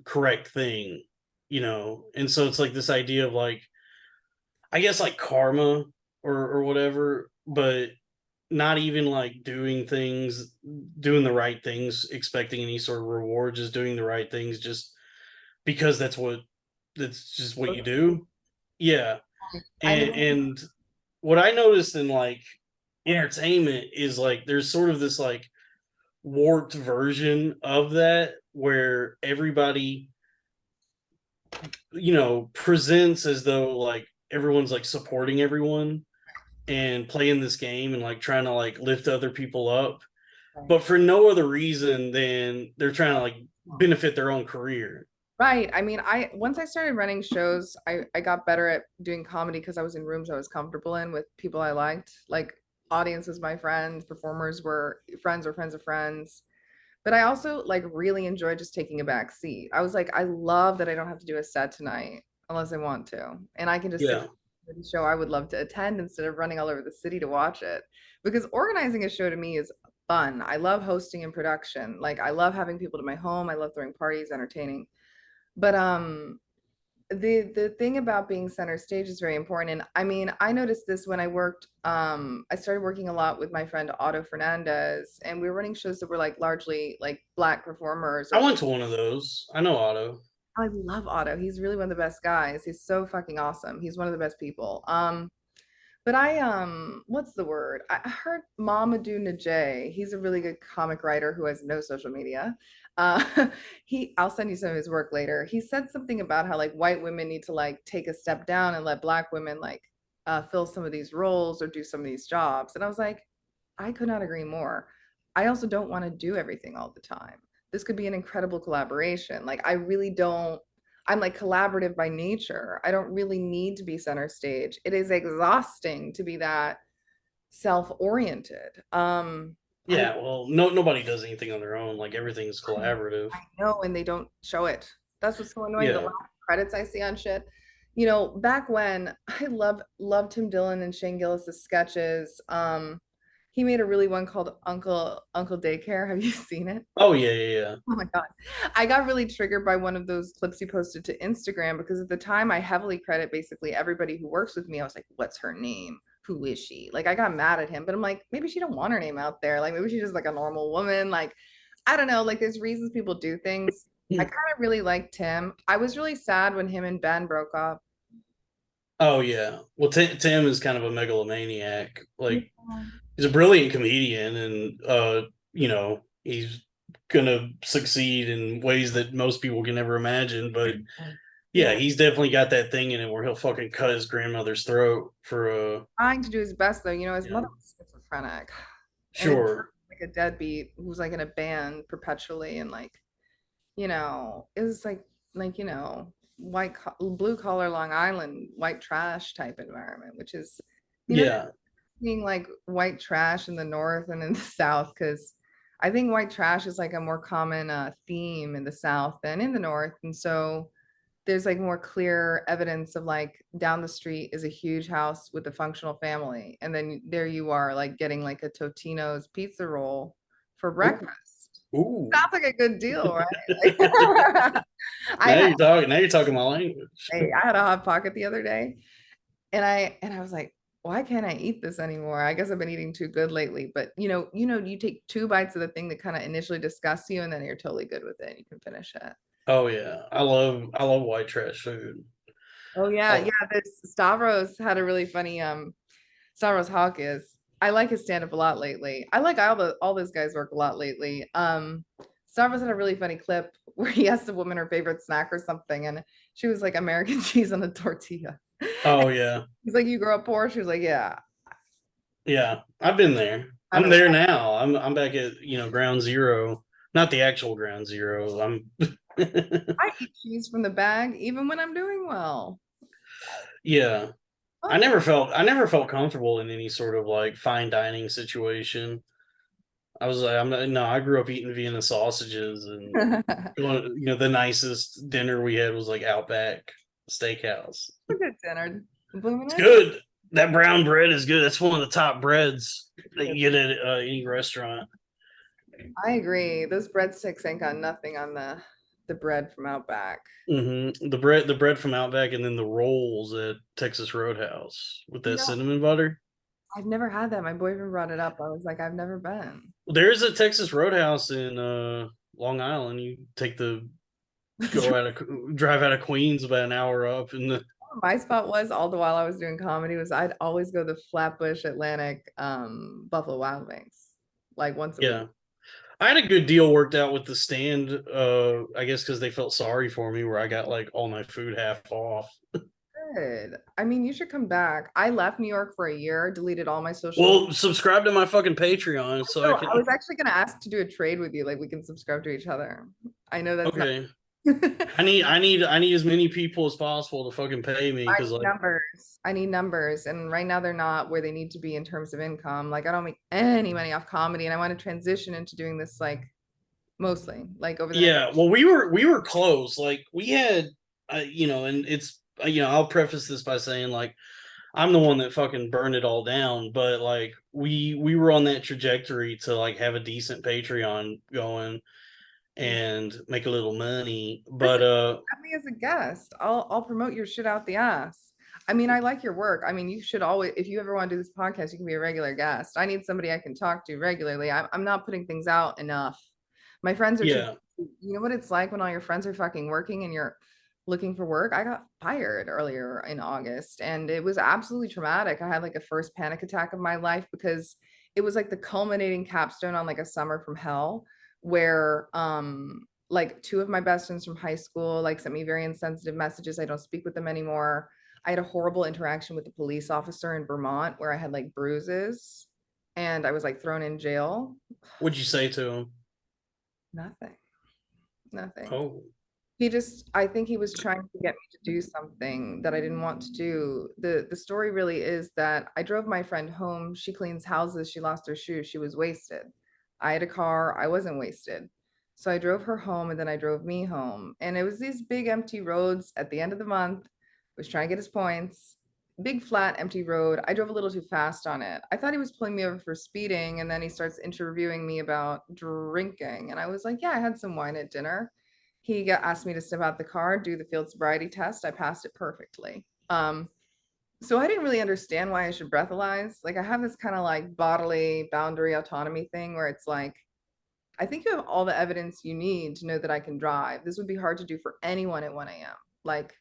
correct thing, and so it's like this idea of like, I guess, like karma or whatever, but not even like doing the right things, expecting any sort of reward, just doing the right things just because that's just what you do. Yeah. I And know. what I noticed in like entertainment is like there's sort of this like warped version of that where everybody presents as though like everyone's like supporting everyone and playing this game and like trying to like lift other people up, but for no other reason than they're trying to like benefit their own career. Right. I mean, I once I started running shows, I got better at doing comedy because I was in rooms I was comfortable in with people I liked. Like audience was my friends, performers were friends or friends of friends. But I also like really enjoyed just taking a back seat. I was like, I love that I don't have to do a set tonight unless I want to. And I can just sit Yeah. at the show I would love to attend instead of running all over the city to watch it. Because organizing a show to me is fun. I love hosting and production. Like I love having people to my home. I love throwing parties, entertaining. But the thing about being center stage is very important. And I mean, I noticed this when I started working a lot with my friend Otto Fernandez, and we were running shows that were like largely like black performers I or went to one of those. I know Otto. I love Otto. He's really one of the best guys. He's so fucking awesome. He's one of the best people. But what's the word? I heard Mamadou Najee. He's a really good comic writer who has no social media. Uh, I'll send you some of his work later. He said something about how like white women need to like take a step down and let black women like fill some of these roles or do some of these jobs. And I was like, I could not agree more. I also don't want to do everything all the time. This could be an incredible collaboration. Like I really don't I'm like collaborative by nature. I don't really need to be center stage. It is exhausting to be that self-oriented. I Yeah, well, nobody does anything on their own. Like everything's collaborative. I know, and they don't show it. That's what's so annoying. The Yeah. last credits I see on shit. Back when I loved Tim Dillon and Shane Gillis's sketches. He made a really one called Uncle Daycare. Have you seen it? Oh yeah, yeah, yeah. Oh my God. I got really triggered by one of those clips he posted to Instagram because at the time I heavily credit basically everybody who works with me. I was like, what's her name? Who is she? Like I got mad at him, but I'm like, maybe she don't want her name out there. Like maybe she's just like a normal woman. Like, I don't know. Like there's reasons people do things. I kind of really liked Tim. I was really sad when him and Ben broke up. Oh yeah. Well, Tim is kind of a megalomaniac. Yeah. Like he's a brilliant comedian, and he's gonna succeed in ways that most people can never imagine. But yeah, Yeah. he's definitely got that thing in it where he'll fucking cut his grandmother's throat for Trying to do his best though. His yeah. mother was schizophrenic and it Sure. like a deadbeat who was like in a band perpetually and like it was like blue collar Long Island white trash type environment, which is you know Yeah. being like white trash in the north and in the south because I think white trash is like a more common theme in the South than in the North. And so there's like more clear evidence of like down the street is a huge house with a functional family. And then there you are, like getting like a Totino's pizza roll for Ooh, breakfast. ooh. Sounds like a good deal, right? Like, I had Now you're talking my language. I had a hot pocket the other day, and I was like, why can't I eat this anymore? I guess I've been eating too good lately. But you take two bites of the thing that kind of initially disgusts you, and then you're totally good with it. You can finish it. Oh yeah, I love white trash food. Oh yeah, Oh, yeah. This Stavros had a really funny Stavros Hawk is. I like his stand up a lot lately. I like all those guys work a lot lately. Stavros had a really funny clip where he asked a woman her favorite snack or something, and she was like American cheese on a tortilla. oh yeah, He's like, "You grew up poor?" She was like, "Yeah." yeah. I've been there. I I'm don't. there now. I'm back at ground zero, not the actual ground zero. I'm I eat cheese from the bag even when I'm doing well. yeah. What? I never felt comfortable in any sort of like fine dining situation. I was like, I'm not, no, I grew up eating Vienna sausages and A the nicest dinner we had was like Outback Steakhouse. good dinner. Blooming It's it. good. That brown bread is good. That's one of the top breads that you get at any restaurant. I agree. Those breadsticks ain't got nothing on the bread from Outback. The bread from Outback, and then the rolls at Texas Roadhouse with You that know, cinnamon butter. I've never had that. My boyfriend brought it up. I was like, I've never been. There's a Texas Roadhouse in Long Island. You take the go out of drive out of Queens about an hour up, and My spot was all the while I was doing comedy was I'd always go to Flatbush Atlantic Buffalo Wild Wings like once a week. yeah, I had a good deal worked out with the stand. I guess because they felt sorry for me, where I got like all my food half off. Good. I mean, you should come back. I left New York for a year, deleted all my social. Well, subscribe to my fucking Patreon so I No, I can. was actually going to ask to do a trade with you. Like we can subscribe to each other. I know that's not. Okay, I I need as many people as possible to fucking pay me because need like numbers. I need numbers. And right now they're not where they need to be in terms of income. Like I don't make any money off comedy and I want to transition into doing this like mostly like over the next. yeah. Well, we were close. Like we had and it's I'll preface this by saying like I'm the one that fucking burned it all down, but like we were on that trajectory to like have a decent Patreon going and make a little money. But Listen, have me as a guest. I'll promote your shit out the ass. I mean, I like your work. I mean, you should always, if you ever want to do this podcast, you can be a regular guest. I need somebody I can talk to regularly. I'm not putting things out enough. My friends are too, yeah, you know what it's like when all your friends are fucking working and you're looking for work. I got fired earlier in August and it was absolutely traumatic. I had like a first panic attack of my life because it was like the culminating capstone on like a summer from hell where like two of my best friends from high school like sent me very insensitive messages. I don't speak with them anymore. I had a horrible interaction with a police officer in Vermont where I had like bruises and I was like thrown in jail. what'd you say to him? Nothing. Nothing. Oh, I think he was trying to get me to do something that I didn't want to do. The story really is that I drove my friend home. She cleans houses. She lost her shoe. She was wasted. I had a car. I wasn't wasted. So I drove her home and then I drove me home. And it was these big empty roads at the end of the month. Was trying to get his points. Big flat empty road. I drove a little too fast on it. I thought he was pulling me over for speeding and then he starts interviewing me about drinking and I was like, "Yeah, I had some wine at dinner." Asked me to step out the car, do the field sobriety test. I passed it perfectly. So I didn't really understand why I should breathalyze. Like I have this kind of like bodily boundary autonomy thing where it's like, I think you have all the evidence you need to know that I can drive. This would be hard to do for anyone at 1 a.m. Like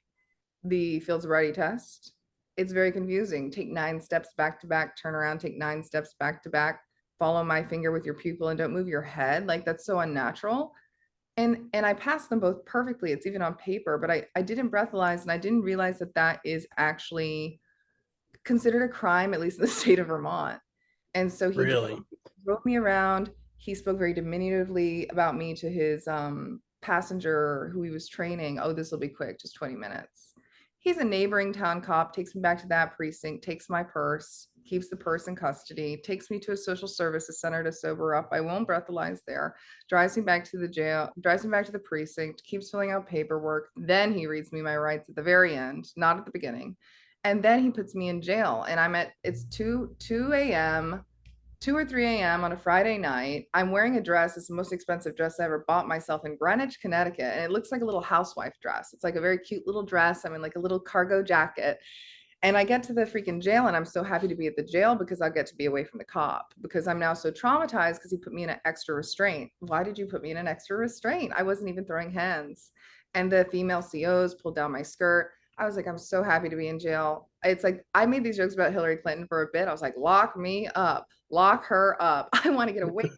the field sobriety test, it's very confusing. Take 9 steps back to back, turn around, take 9 steps back to back, follow my finger with your pupil and don't move your head. Like that's so unnatural. And I passed them both perfectly. It's even on paper, but I didn't breathalyze and I didn't realize that that is actually considered a crime, at least in the state of Vermont. And so he really? drove me around. He spoke very diminutively about me to his passenger who he was training. Oh, this will be quick, just 20 minutes. He's a neighboring town cop, takes me back to that precinct, takes my purse, keeps the purse in custody, takes me to a social services center to sober up. I won't breathalyze there, drives me back to the jail, drives me back to the precinct, keeps filling out paperwork. Then he reads me my rights at the very end, not at the beginning. And then he puts me in jail. And it's 2 a.m., 2 or 3 a.m. on a Friday night. I'm wearing a dress. It's the most expensive dress I ever bought myself in Greenwich, Connecticut. And it looks like a little housewife dress. It's like a very cute little dress. I'm in like a little cargo jacket. And I get to the freaking jail and I'm so happy to be at the jail because I'll get to be away from the cop because I'm now so traumatized because he put me in an extra restraint. Why did you put me in an extra restraint? I wasn't even throwing hands. And the female COs pulled down my skirt. I was like, I'm so happy to be in jail. It's like I made these jokes about Hillary Clinton for a bit. I was like, lock me up, lock her up. I want to get away.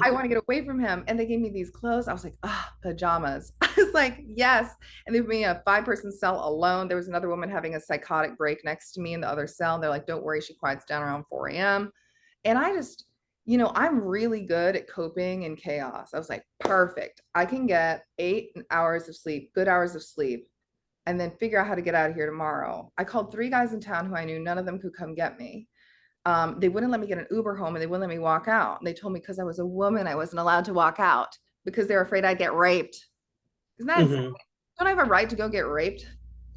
I want to get away from him. And they gave me these clothes. I was like, ah, pajamas. I was like, yes. And they put me in a 5-person cell alone. There was another woman having a psychotic break next to me in the other cell. And they're like, don't worry, she quiets down around 4 a.m. And I just, I'm really good at coping in chaos. I was like, perfect. I can get 8 hours of sleep, good hours of sleep, and then figure out how to get out of here tomorrow. I called 3 guys in town who I knew none of them could come get me. They wouldn't let me get an Uber home and they wouldn't let me walk out. And they told me because I was a woman, I wasn't allowed to walk out because they were afraid I'd get raped. Isn't that insane? Mhm. Don't I have a right to go get raped?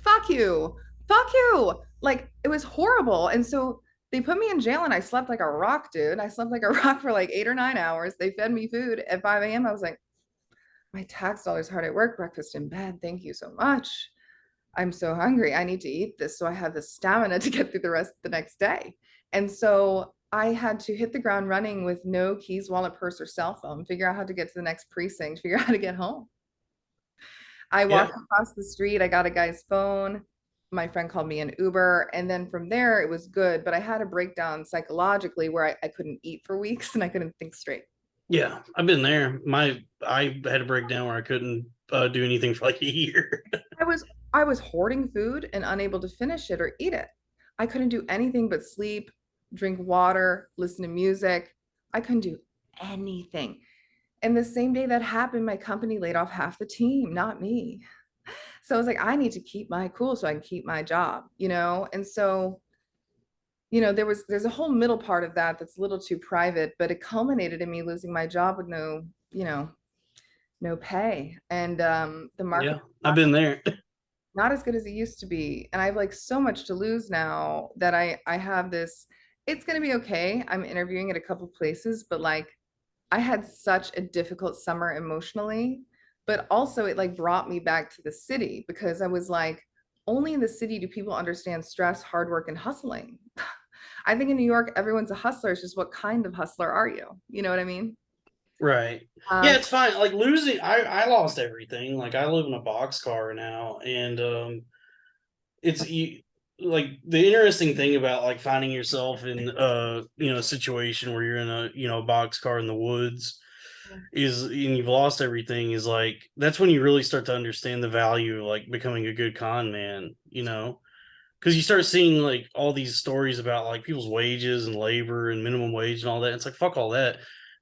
Fuck you. Fuck you. Like it was horrible. And so they put me in jail and I slept like a rock, dude. I slept like a rock for like 8 or 9 hours. They fed me food at 5 a.m. I was like, my tax dollars hard at work, breakfast in bed. Thank you so much. I'm so hungry. I need to eat this so I have the stamina to get through the rest of the next day. And so I had to hit the ground running with no keys, wallet, purse, or cell phone, figure out how to get to the next precinct, figure out how to get home. I Yeah. walked across the street. I got a guy's phone. My friend called me an Uber. And then from there, it was good. But I had a breakdown psychologically where I couldn't eat for weeks and I couldn't think straight. Yeah. I've been there. I had a breakdown where I couldn't do anything for like a year. I was I was hoarding food and unable to finish it or eat it. I couldn't do anything but sleep, drink water, listen to music. I couldn't do anything. And the same day that happened, my company laid off half the team, not me. So I was like, I need to keep my cool so I can keep my job. And so, there's a whole middle part of that that's a little too private, but it culminated in me losing my job with no pay. And the market Yeah. I've been there. not as good as it used to be. And I have like so much to lose now that I have this, it's gonna be okay. I'm interviewing at a couple places, but like I had such a difficult summer emotionally, but also it like brought me back to the city because I was like, only in the city do people understand stress, hard work, and hustling. I think in New York, everyone's a hustler. It's just what kind of hustler are you? You know what I mean? Right. Yeah, Um, it's fine. Like losing I lost everything. Like I live in a boxcar now and it's like the interesting thing about like finding yourself in a situation where you're in a boxcar in the woods is and you've lost everything is like that's when you really start to understand the value of like becoming a good con man, because you start seeing like all these stories about like people's wages and labor and minimum wage and all that. It's like fuck all that.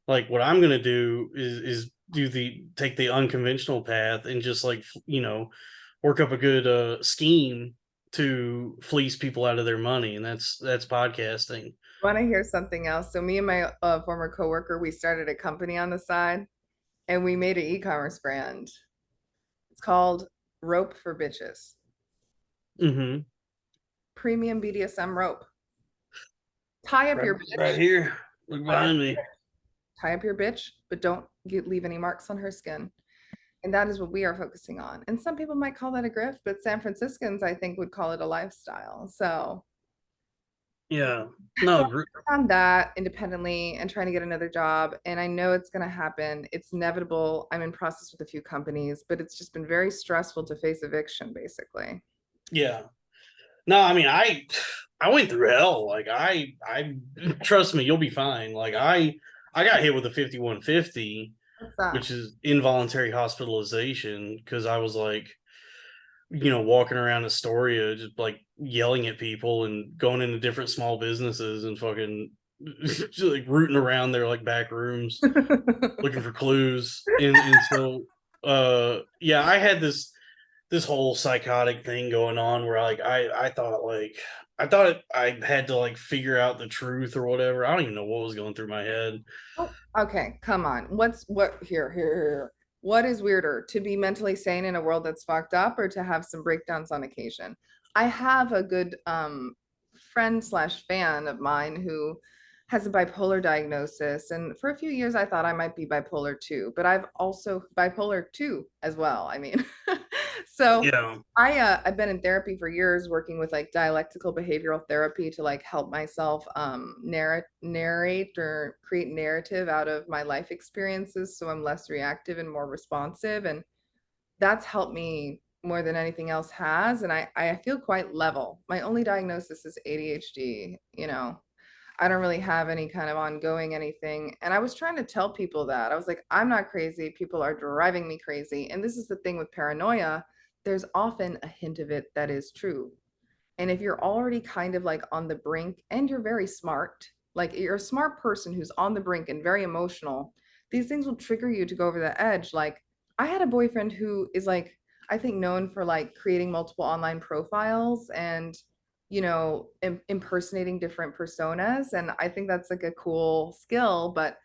Like what I'm gonna do is take the unconventional path and just like work up a good scheme to fleece people out of their money, and that's podcasting. Want to hear something else? So me and my former coworker, we started a company on the side and we made an e-commerce brand. It's called Rope for Bitches. Mm-hmm. Premium BDSM rope. Tie up your Right bitch. here, look Tie up, behind me. tie up your bitch, but don't leave any marks on her skin. And that is what we are focusing on. And some people might call that a grift, but San Franciscans, I think, would call it a lifestyle. Yeah. So No. I'm on that independently and trying to get another job. And I know it's going to happen. It's inevitable. I'm in process with a few companies, but it's just been very stressful to face eviction, basically. Yeah. No, I mean I went through hell. Like I trust me, you'll be fine. Like I got hit with a 5150, What's that? which is involuntary hospitalization, because I was like, walking around Astoria just like yelling at people and going into different small businesses and fucking just like rooting around their like back rooms looking for clues. And so yeah, I had this whole psychotic thing going on where like I thought like I thought I had to like figure out the truth or whatever. I don't even know what was going through my head. Oh, okay, come on. What What is weirder, to be mentally sane in a world that's fucked up or to have some breakdowns on occasion? I have a good friend slash fan of mine who has a bipolar diagnosis. And for a few years, I thought I might be bipolar too, but I've also bipolar two as well. I mean, so Yeah. I've been in therapy for years working with like dialectical behavioral therapy to like help myself narrate or create narrative out of my life experiences so I'm less reactive and more responsive, and that's helped me more than anything else has, and I feel quite level. My only diagnosis is ADHD, you know. I don't really have any kind of ongoing anything. And I was trying to tell people that. I was like, I'm not crazy. People are driving me crazy. And this is the thing with paranoia. There's often a hint of it that is true. And if you're already kind of like on the brink and you're very smart, like you're a smart person who's on the brink and very emotional, these things will trigger you to go over the edge. Like I had a boyfriend who is like, I think known for like creating multiple online profiles and, you know, impersonating different personas. And I think that's like a cool skill. But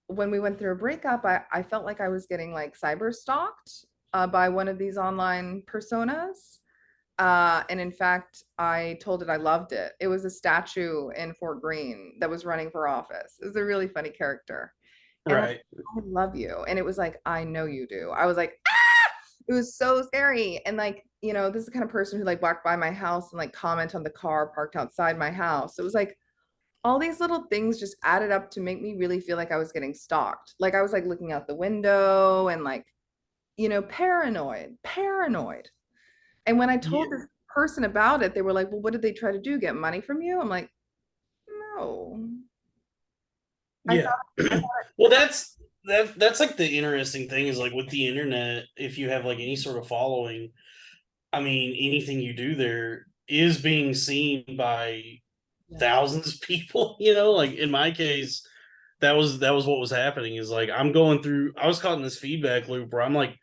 when we went through a breakup, I felt like I was getting like cyber stalked by one of these online personas. And in fact, I told it I loved it. It was a statue in Fort Greene that was running for office. It was a really funny character. And Right. I love you. And it was like, I know you do. I was like, it was so scary. And like, you know, this is the kind of person who like walked by my house and like comment on the car parked outside my house. It was like all these little things just added up to make me really feel like I was getting stalked. Like I was like looking out the window and like, you know, paranoid. And when I Yeah. told this person about it, they were like, well, what did they try to do? Get money from you? I'm like, no. I Yeah. thought, I thought, Well, that's like the interesting thing is like with the internet, if you have like any sort of following, I mean, anything you do there is being seen by yeah, thousands of people, you know, like in my case, that was what was happening is like I'm going through I was caught in this feedback loop where I'm like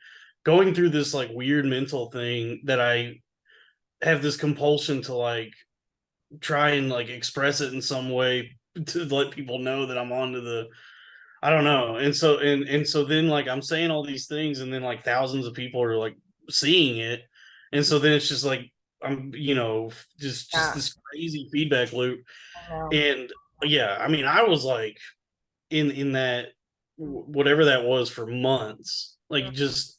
going through this like weird mental thing that I have this compulsion to like try and like express it in some way to let people know that I'm on to the I don't know. And so then like I'm saying all these things and then like thousands of people are like seeing it. And so then it's just like I'm, just yeah, this crazy feedback loop. I know. And yeah, I mean, I was like in that whatever that was for months, like just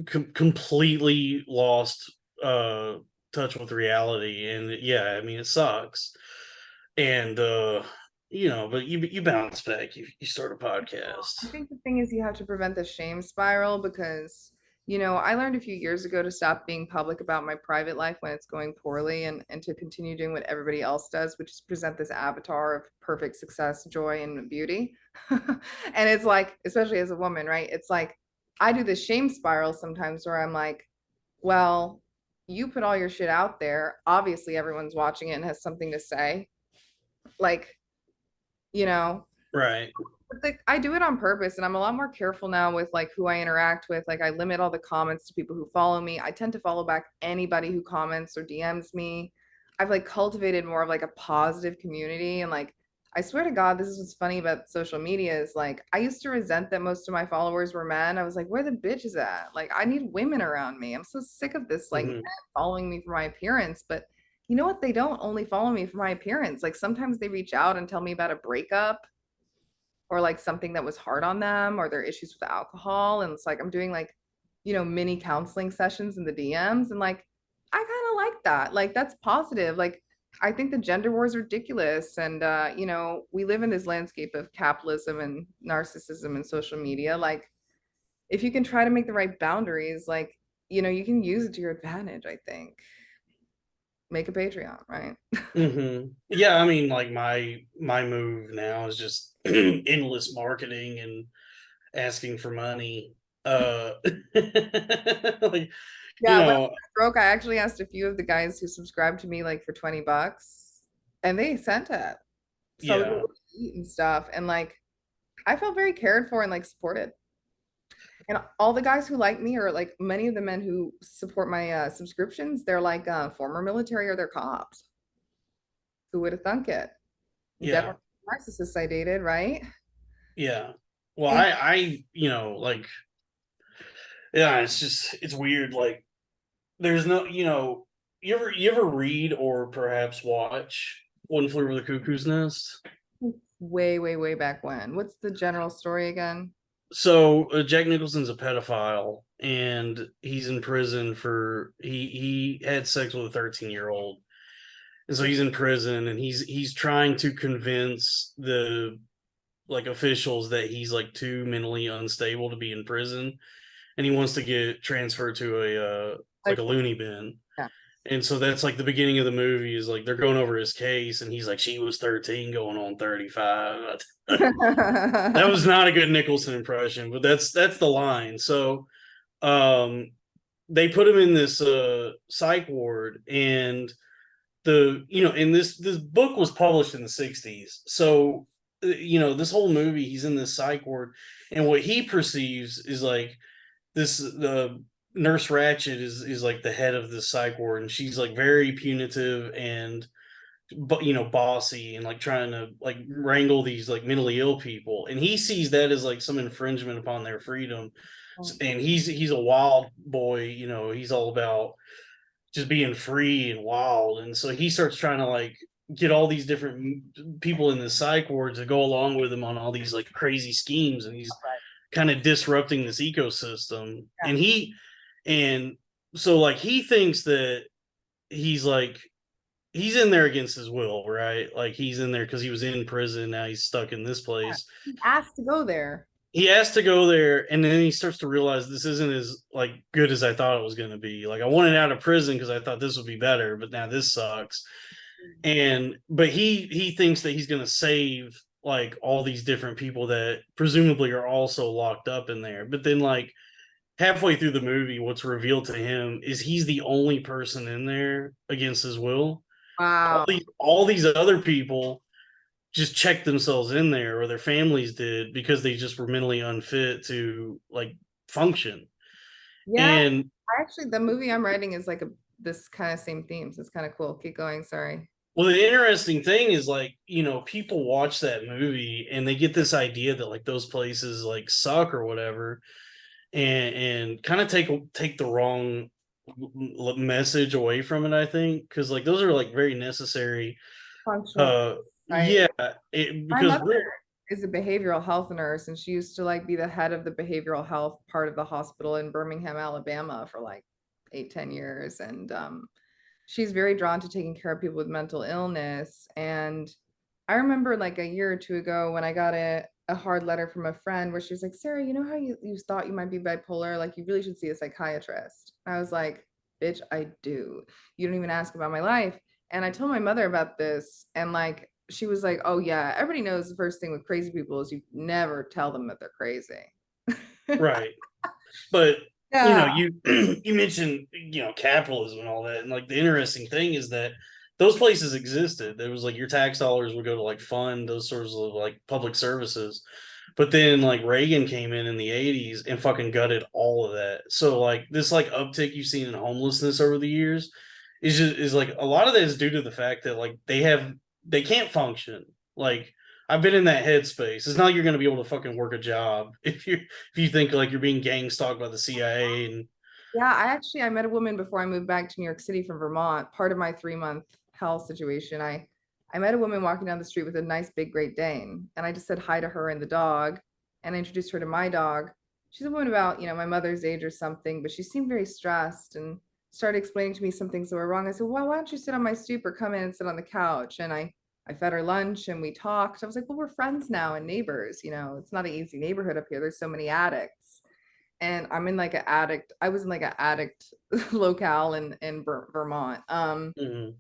completely lost touch with reality. And yeah, I mean, it sucks. And but you bounce back, you start a podcast. I think the thing is you have to prevent the shame spiral because, you know, I learned a few years ago to stop being public about my private life when it's going poorly and to continue doing what everybody else does, which is present this avatar of perfect success, joy, and beauty. And it's like, especially as a woman, right? It's like I do this shame spiral sometimes where I'm like, well, you put all your shit out there. Obviously, everyone's watching it and has something to say. Like, you know, Right. but like I do it on purpose and I'm a lot more careful now with like who I interact with. Like I limit all the comments to people who follow me. I tend to follow back anybody who comments or DMs me. I've like cultivated more of like a positive community and like I swear to God, this is what's funny about social media is like I used to resent that most of my followers were men. I was like, where the bitch is at? Like I need women around me. I'm so sick of this like men Hmm. following me for my appearance. But you know what? They don't only follow me for my appearance. Like sometimes they reach out and tell me about a breakup or like something that was hard on them or their issues with alcohol. And it's like I'm doing like, you know, mini counseling sessions in the DMs. And like, I kind of like that. Like, that's positive. Like, I think the gender war is ridiculous. And, you know, we live in this landscape of capitalism and narcissism and social media. Like, if you can try to make the right boundaries, like, you know, you can use it to your advantage, I think. Make a Patreon, right? Yeah, I mean, like my move now is just endless marketing and asking for money. Like, you Yeah, when I know, was broke, I actually asked a few of the guys who subscribed to me like for 20 bucks and they sent it. So we were yeah, able to eat and stuff. And like I felt very cared for and like supported. And all the guys who like me or like many of the men who support my subscriptions, they're like former military or they're cops. Who would have thunk it? Yeah. Definitely narcissists I dated, right? Yeah. Well, And like, yeah, it's just, it's weird. Like, there's no, you ever read or perhaps watch One Flew Over the Cuckoo's Nest? way, way, way back when. What's the general story again? So Jack Nicholson's a pedophile, and he's in prison for he had sex with a 13-year-old, and so he's in prison, and he's trying to convince the like officials that he's like too mentally unstable to be in prison, and he wants to get transferred to a like Like, a loony bin. yeah. And so that's like the beginning of the movie is like they're going over his case, and he's like, she was 13 going on 35. That was not a good Nicholson impression, but that's the line. So um they put him in this psych ward, and and this book was published in the 60s. So this whole movie he's in this psych ward, and what he perceives is like this the Nurse Ratchet is like the head of the psych ward, and she's like very punitive and but bossy and like trying to like wrangle these like mentally ill people, and he sees that as like some infringement upon their freedom. And he's a wild boy, he's all about just being free and wild, and so he starts trying to like get all these different people in the psych ward to go along with him on all these like crazy schemes, and he's kind of disrupting this ecosystem. And so like he thinks that he's like he's in there against his will, right? Like he's in there because he was in prison. Now he's stuck in this place. He asked to go there. He has to go there, and then he starts to realize this isn't as like good as I thought it was going to be. Like I wanted out of prison because I thought this would be better, but now this sucks. And but he thinks that he's going to save like all these different people that presumably are also locked up in there. But then like halfway through the movie, what's revealed to him is he's the only person in there against his will. Wow. All these other people just checked themselves in there, or their families did, because they just were mentally unfit to like function. Yeah, And actually, the movie I'm writing is like this kind of same themes. It's kind of cool. Keep going. Sorry. well, the interesting thing is like, people watch that movie and they get this idea that like those places like suck or whatever, and kind of take the wrong message away from it, I think, because like those are like very necessary. Functional, right? Yeah, My because mother real. is a behavioral health nurse, and she used to like be the head of the behavioral health part of the hospital in Birmingham, Alabama for like 8, 10 years. And she's very drawn to taking care of people with mental illness. And I remember like a year or two ago when I got a hard letter from a friend where she was like, Sarah, you know how you thought you might be bipolar? Like, you really should see a psychiatrist. I was like, bitch, I do. You don't even ask about my life. And I told my mother about this, and like, she was like, oh, yeah, everybody knows the first thing with crazy people is you never tell them that they're crazy. Right. But Yeah. you you mentioned capitalism and all that, and like the interesting thing is that those places existed. There was like your tax dollars would go to like fund those sorts of like public services, but then like Reagan came in the 80s and fucking gutted all of that. So like this like uptick you've seen in homelessness over the years is like a lot of that is due to the fact that like they can't function. Like I've been in that headspace. It's not like you're going to be able to fucking work a job if you think like you're being gang stalked by the CIA. And Yeah, I met a woman before I moved back to New York City from Vermont. Part of my 3 month hell situation, I met a woman walking down the street with a nice big Great Dane, and I just said hi to her and the dog, and I introduced her to my dog. She's a woman about my mother's age or something, but she seemed very stressed and started explaining to me some things that were wrong. I said, well, why don't you sit on my stoop or come in and sit on the couch? And I fed her lunch and we talked. I was like, well, we're friends now and neighbors. It's not an easy neighborhood up here. There's so many addicts, and I'm in like an addict. I was in like an addict locale in Vermont. mhm.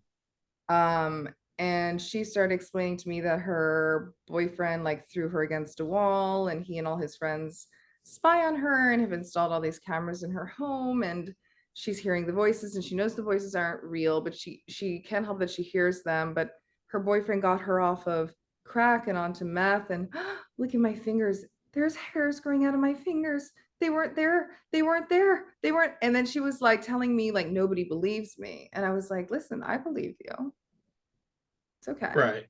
Um, and she started explaining to me that her boyfriend like threw her against a wall, and he and all his friends spy on her and have installed all these cameras in her home, and she's hearing the voices, and she knows the voices aren't real, but she can't help that she hears them. But her boyfriend got her off of crack and onto meth, and look at my fingers. There's hairs growing out of my fingers. They weren't there. They weren't there. They weren't. And then she was like telling me like nobody believes me. And I was like, listen, I believe you. It's okay. Right.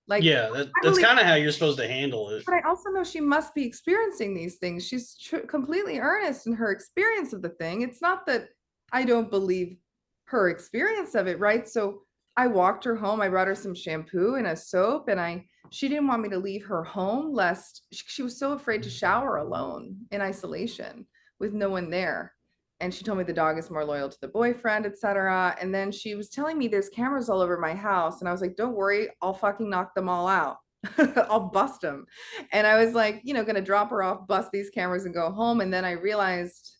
Like, Yeah, I that's believe, kind of how you're supposed to handle it. but I also know she must be experiencing these things. She's completely earnest in her experience of the thing. It's not that I don't believe her experience of it, right? So I walked her home. I brought her some shampoo and a soap, and she didn't want me to leave her home lest she was so afraid to shower alone in isolation with no one there. And she told me the dog is more loyal to the boyfriend, etc. And then she was telling me there's cameras all over my house, and I was like, "Don't worry, I'll fucking knock them all out." I'll bust them. And I was like, gonna drop her off, bust these cameras and go home. And then I realized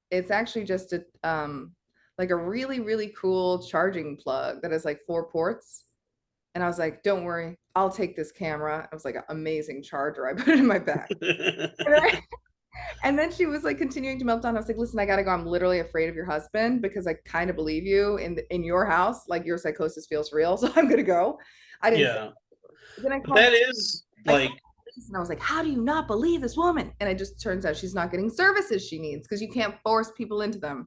it's actually just a like a really, really cool charging plug that has like 4 ports. And I was like, don't worry, I'll take this camera. I was like, amazing charger. I put it in my bag. And then she was like continuing to melt down. I was like, listen, I gotta go. I'm literally afraid of your husband because I kind of believe you in your house, like your psychosis feels real. So I'm gonna go. I didn't say, Yeah. then But that is I called like the police and I was like, how do you not believe this woman? And it just turns out she's not getting services she needs because you can't force people into them.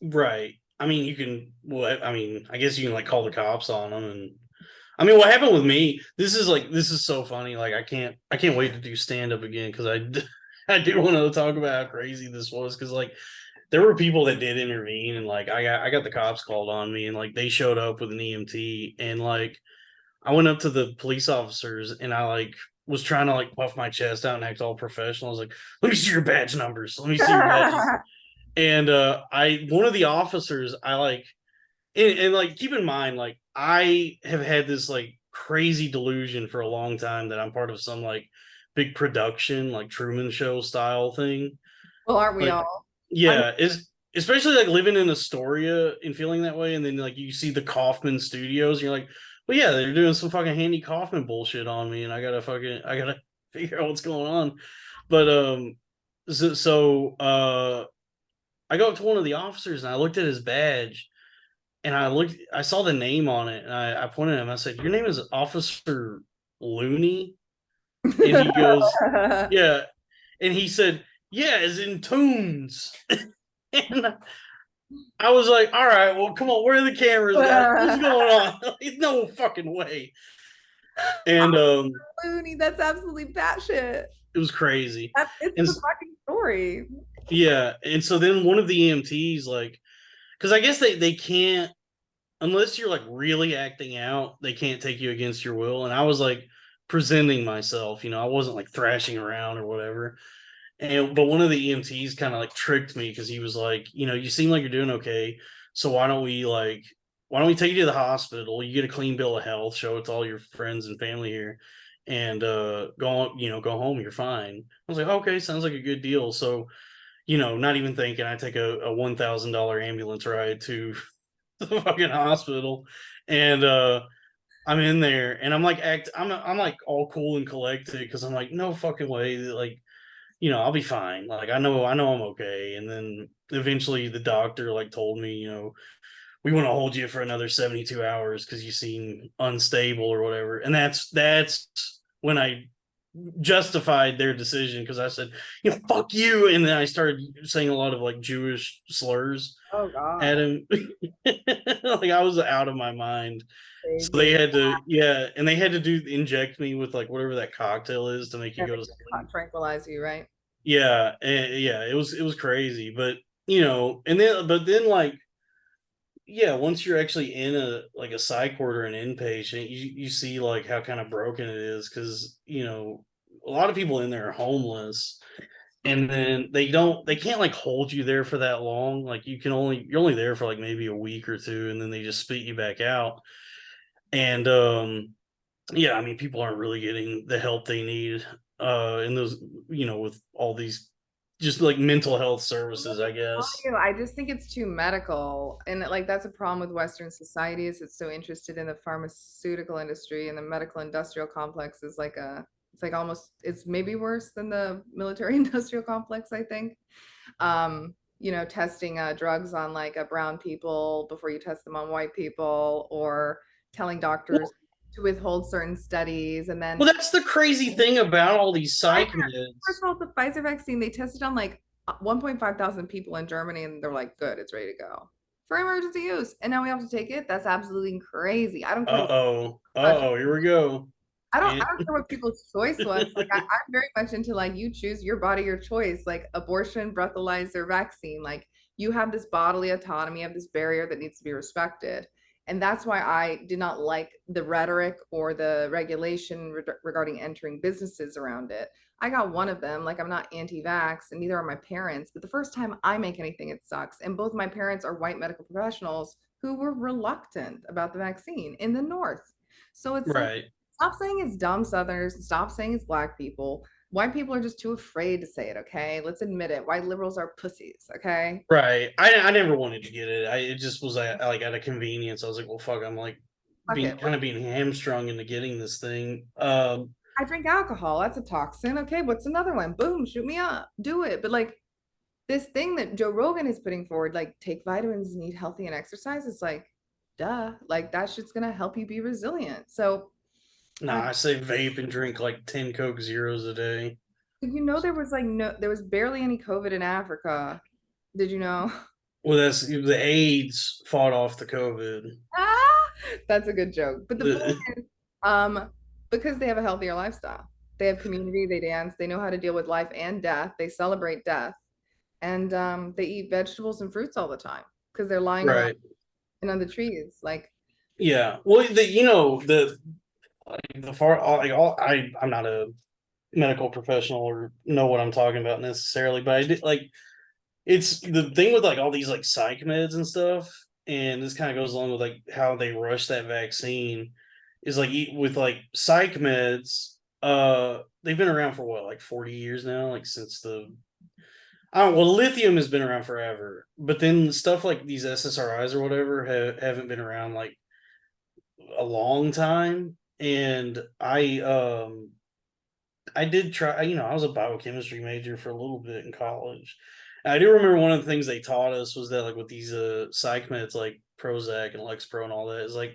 right. I mean, you can what I mean, I guess you can like call the cops on them. And I mean, what happened with me, this is so funny. Like I can't wait to do stand up again cuz I do want to talk about how crazy this was cuz like there were people that did intervene and like I got the cops called on me and like they showed up with an EMT and like I went up to the police officers and I like was trying to like puff my chest out and act all professional. I was like, "Let me see your badge numbers. Let me see your badges." And I one of the officers I like and like keep in mind like I have had this like crazy delusion for a long time that I'm part of some like big production like Truman Show style thing. Well, aren't we Like all? I mean, yeah, is especially like living in Astoria and feeling that way, and then like you see the Kaufman Studios, and you're like, well, yeah, they're doing some fucking Handy Kaufman bullshit on me, and I gotta figure out what's going on. But I go up to one of the officers and I looked at his badge, and I saw the name on it, and I pointed at him. I said, "Your name is Officer Looney," and he goes, "Yeah," and he said, "Yeah, as in tunes." And I was like, all right, well, come on, where are the cameras, guys? What's going on? No fucking way. And Looney, that's absolutely batshit. it was crazy. It's And the fucking story. yeah, and so then one of the EMTs, like, because I guess they can't unless you're like really acting out, they can't take you against your will. And I was like presenting myself, I wasn't like thrashing around or whatever. And but one of the EMTs kind of like tricked me because he was like, you seem like you're doing okay. So why don't we take you to the hospital? You get a clean bill of health, show it to all your friends and family here, and go home, you're fine. I was like, okay, sounds like a good deal. So, not even thinking, I take a $1,000 ambulance ride to the fucking hospital. And I'm in there and I'm like all cool and collected because I'm like, no fucking way. Like, I'll be fine. Like I know I'm okay. And then eventually the doctor like told me, we want to hold you for another 72 hours because you seem unstable or whatever. And that's when I justified their decision because I said, fuck you. And then I started saying a lot of like Jewish slurs Oh at God. him. Like I was out of my mind. So they Crazy. had to, yeah, and they had to inject me with like whatever that cocktail is to make you Yeah, go they to can't sleep. tranquilize you, right? Yeah, yeah, it was crazy, but and then like yeah, once you're actually in a like a psych ward or an inpatient, you see like how kind of broken it is because a lot of people in there are homeless, and then they can't like hold you there for that long. Like you're only there for like maybe a week or two, and then they just spit you back out. And yeah, I mean people aren't really getting the help they need in those with all these just like mental health services, I guess. I just think it's too medical. And like that's a problem with Western societies. It's so interested in the pharmaceutical industry, and the medical industrial complex is like it's like almost it's maybe worse than the military industrial complex, I think. Testing drugs on like brown people before you test them on white people, or telling doctors Well, to withhold certain studies. And then well, that's the crazy thing about all these psych first meds. of all, the Pfizer vaccine, they tested on like 1.5 thousand people in Germany, and they're like, good, it's ready to go. for emergency use. And now we have to take it. That's absolutely crazy. I don't care what Uh-oh. country. Uh-oh, here we go. I And don't care what people's choice was. Like I'm very much into like you choose your body, your choice, like abortion, breathalyzer, vaccine. Like you have this bodily autonomy, you have this barrier that needs to be respected. And that's why I did not like the rhetoric or the regulation regarding entering businesses around it. I got one of them. Like I'm not anti-vax, and neither are my parents. But the first time I make anything, it sucks. And both my parents are white medical professionals who were reluctant about the vaccine in the North. So it's like right. stop saying it's dumb Southerners. Stop saying it's black people. White people are just too afraid to say it. Okay, let's admit it. White liberals are pussies. Okay, Right. I never wanted to get it. It just was like at a convenience. I was like, well, fuck. I'm like fuck being it. kind of being hamstrung into getting this thing. I drink alcohol. That's a toxin. Okay, what's another one? Boom, shoot me up. Do it. But like this thing that Joe Rogan is putting forward, like take vitamins and eat healthy and exercise, it's like, duh. Like that shit's gonna help you be resilient. So Nah, I say vape and drink like 10 Coke Zeros a day. you know there was like no there was barely any COVID in Africa. Did you know? Well, that's the AIDS fought off the COVID. Ah, that's a good joke. But the point The, is, um, because they have a healthier lifestyle, they have community, they dance, they know how to deal with life and death, they celebrate death, and they eat vegetables and fruits all the time because they're lying around right. and on the trees. Like, Yeah. Well, the like the far like all I'm not a medical professional or know what I'm talking about necessarily, but I did like it's the thing with like all these like psych meds and stuff, and this kind of goes along with like how they rush that vaccine. Is like with like psych meds, they've been around for what, like 40 years now, like since the I don't well, lithium has been around forever, but then stuff like these SSRIs or whatever haven't been around like a long time. And I did try, I was a biochemistry major for a little bit in college. And I do remember one of the things they taught us was that like with these psych meds like Prozac and Lexapro and all that is like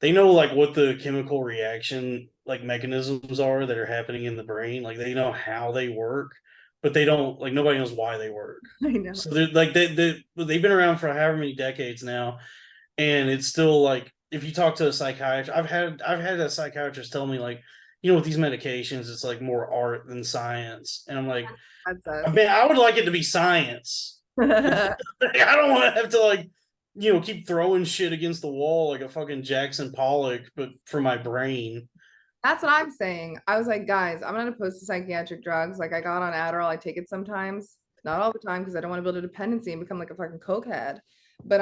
they know like what the chemical reaction like mechanisms are that are happening in the brain. Like they know how they work, but they don't like nobody knows why they work. I know. So they're like they've been around for however many decades now, and it's still like if you talk to a psychiatrist, I've had a psychiatrist tell me like, with these medications, it's like more art than science, and I'm like, That's I us. mean, I would like it to be science. I don't want to have to like, keep throwing shit against the wall like a fucking Jackson Pollock, but for my brain. That's what I'm saying. I was like, guys, I'm not opposed to psychiatric drugs. Like I got on Adderall, I take it sometimes, not all the time because I don't want to build a dependency and become like a fucking cokehead. But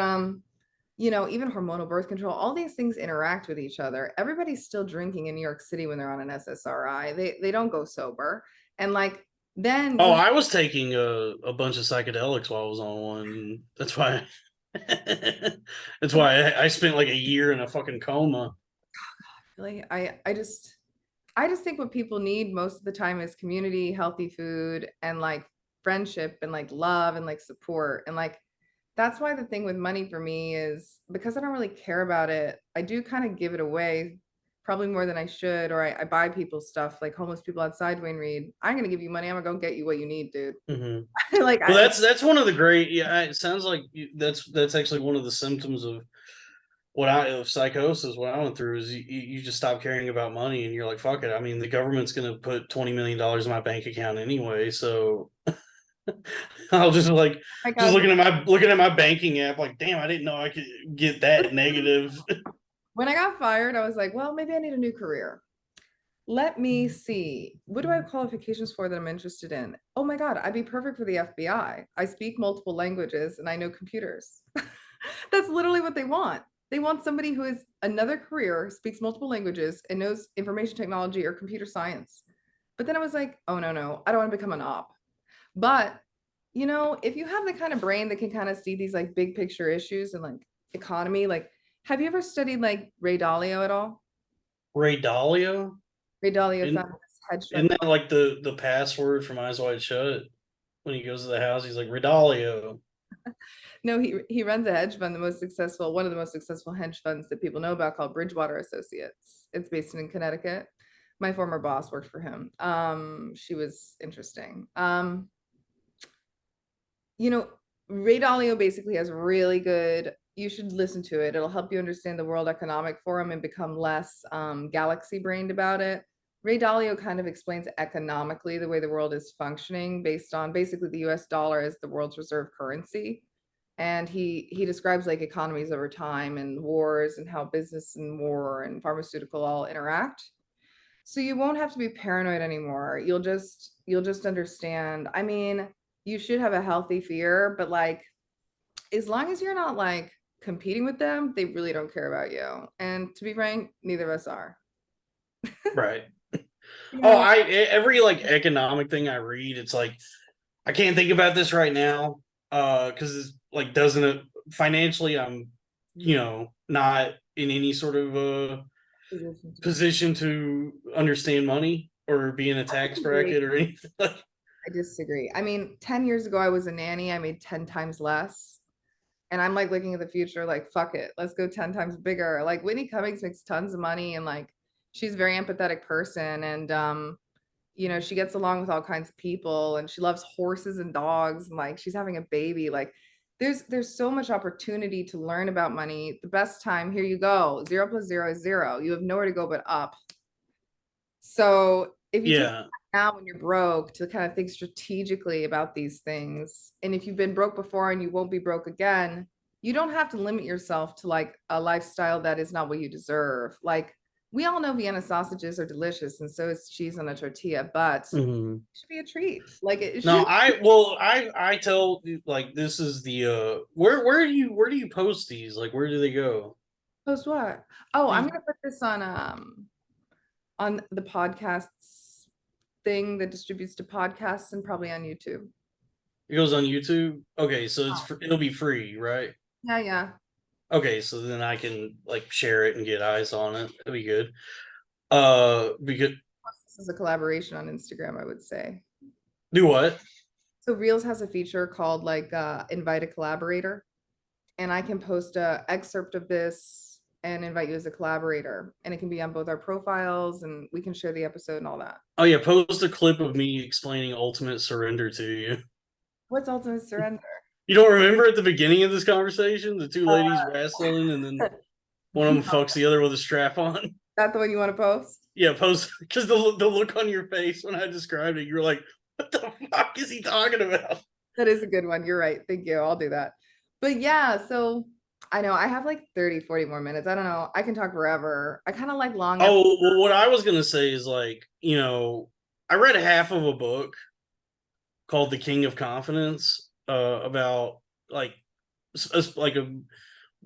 even hormonal birth control, all these things interact with each other. Everybody's still drinking in New York City when they're on an SSRI. They don't go sober. And like then Oh, you I was taking a bunch of psychedelics while I was on one. That's why. That's why I spent like a year in a fucking coma. really I just think what people need most of the time is community, healthy food, and like friendship and like love and like support. And like that's why the thing with money for me is because I don't really care about it, I do kind of give it away probably more than I should, or I buy people stuff like homeless people outside Wayne Reed. I'm gonna give you money, I'm gonna go get you what you need, dude. Hmm. like Well, I that's one of the great. Yeah, it sounds like that's actually one of the symptoms of of psychosis. What I went through is you just stop caring about money and you're like, fuck it. I mean, the government's gonna put $20 million in my bank account anyway, so I'll just like my just God, looking at my banking app, like, damn, I didn't know I could get that negative. when I got fired, I was like, well, maybe I need a new career. Let me see. What do I have qualifications for that I'm interested in? Oh my God, I'd be perfect for the FBI. I speak multiple languages and I know computers. That's literally what they want. They want somebody who has another career, speaks multiple languages, and knows information technology or computer science. But then I was like, oh no, no, I don't want to become an op. But if you have the kind of brain that can kind of see these like big picture issues and like economy, like have you ever studied like Ray Dalio at all? Ray Dalio, Ray Dalio isn't, founded this hedge isn't fund. that like the password from Eyes Wide Shut? When he goes to the house, he's like Ray Dalio. No, he runs a hedge fund, one of the most successful hedge funds that people know about called Bridgewater Associates. It's based in Connecticut. My former boss worked for him. She was interesting. You know, Ray Dalio basically has really good, you should listen to it. It'll help you understand the World Economic Forum and become less galaxy brained about it. Ray Dalio kind of explains economically the way the world is functioning based on basically the US dollar as the world's reserve currency. And he describes like economies over time and wars and how business and war and pharmaceutical all interact. So you won't have to be paranoid anymore. You'll just understand. I mean, you should have a healthy fear, but like as long as you're not like competing with them, they really don't care about you. And to be frank, neither of us are. Right. You Oh, know, every like economic thing I read, it's like I can't think about this right now, because it's like doesn't it financially I'm, not in any sort of position to understand money or be in a I tax disagree. bracket or anything. Like, I disagree. I mean, 10 years ago, I was a nanny. I made 10 times less. And I'm like looking at the future, like, fuck it, let's go 10 times bigger. Like Whitney Cummings makes tons of money and like she's a very empathetic person. And she gets along with all kinds of people and she loves horses and dogs and like she's having a baby. Like there's so much opportunity to learn about money. The best time, here you go. 0 plus 0 is 0. You have nowhere to go but up. So if you take yeah, now when you're broke to kind of think strategically about these things, and if you've been broke before and you won't be broke again, you don't have to limit yourself to like a lifestyle that is not what you deserve. Like we all know Vienna sausages are delicious, and so is cheese on a tortilla, but mhm. it should be a treat. Like it No, should. I tell like this is the where do you post these? Like where do they go? Post what? Oh, I'm These gonna put this on the podcasts thing that distributes to podcasts and probably on YouTube. it goes on YouTube. Okay, so it'll be free, right? Yeah, yeah. Okay, so then I can like share it and get eyes on it. That'd be good. Because This is a collaboration on Instagram, I would say. do what? So Reels has a feature called like invite a collaborator, and I can post a excerpt of this and invite you as a collaborator, and it can be on both our profiles, and we can share the episode and all that. Oh yeah, post a clip of me explaining ultimate surrender to you. What's ultimate surrender? You don't remember at the beginning of this conversation, the two ladies Uh, wrestling and then one of no, them fucks the other with a strap on? that the one you want to post? Yeah, post because the look on your face when I described it, you were like, "What the fuck is he talking about?" That is a good one. You're right. Thank you. I'll do that. But yeah, so I know I have like 30, 40 more minutes. I don't know. I can talk forever. I kind of like long episodes. Oh well, what I was gonna say is like, I read half of a book called "The King of Confidence," about like like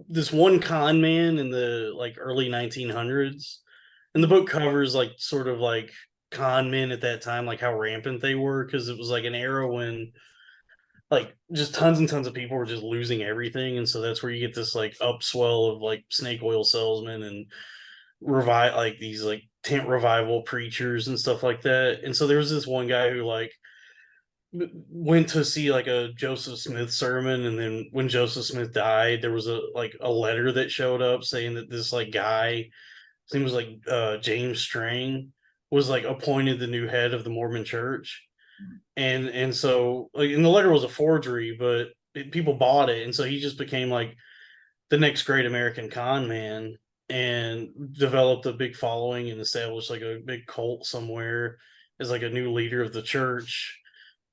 this one con man in the like early 1900s, and the book covers like sort of like con men at that time, like how rampant they were, because it was like an era when like just tons and tons of people were just losing everything, and so that's where you get this like upswell of like snake oil salesmen and revive like these like tent revival preachers and stuff like that. And so there was this one guy who like went to see like a Joseph Smith sermon, and then when Joseph Smith died, there was a letter that showed up saying that this like guy, his name was like James Strang, was like appointed the new head of the Mormon Church. And so like, and the letter was a forgery, but people bought it, and so he just became like the next great American con man and developed a big following and established like a big cult somewhere as like a new leader of the church,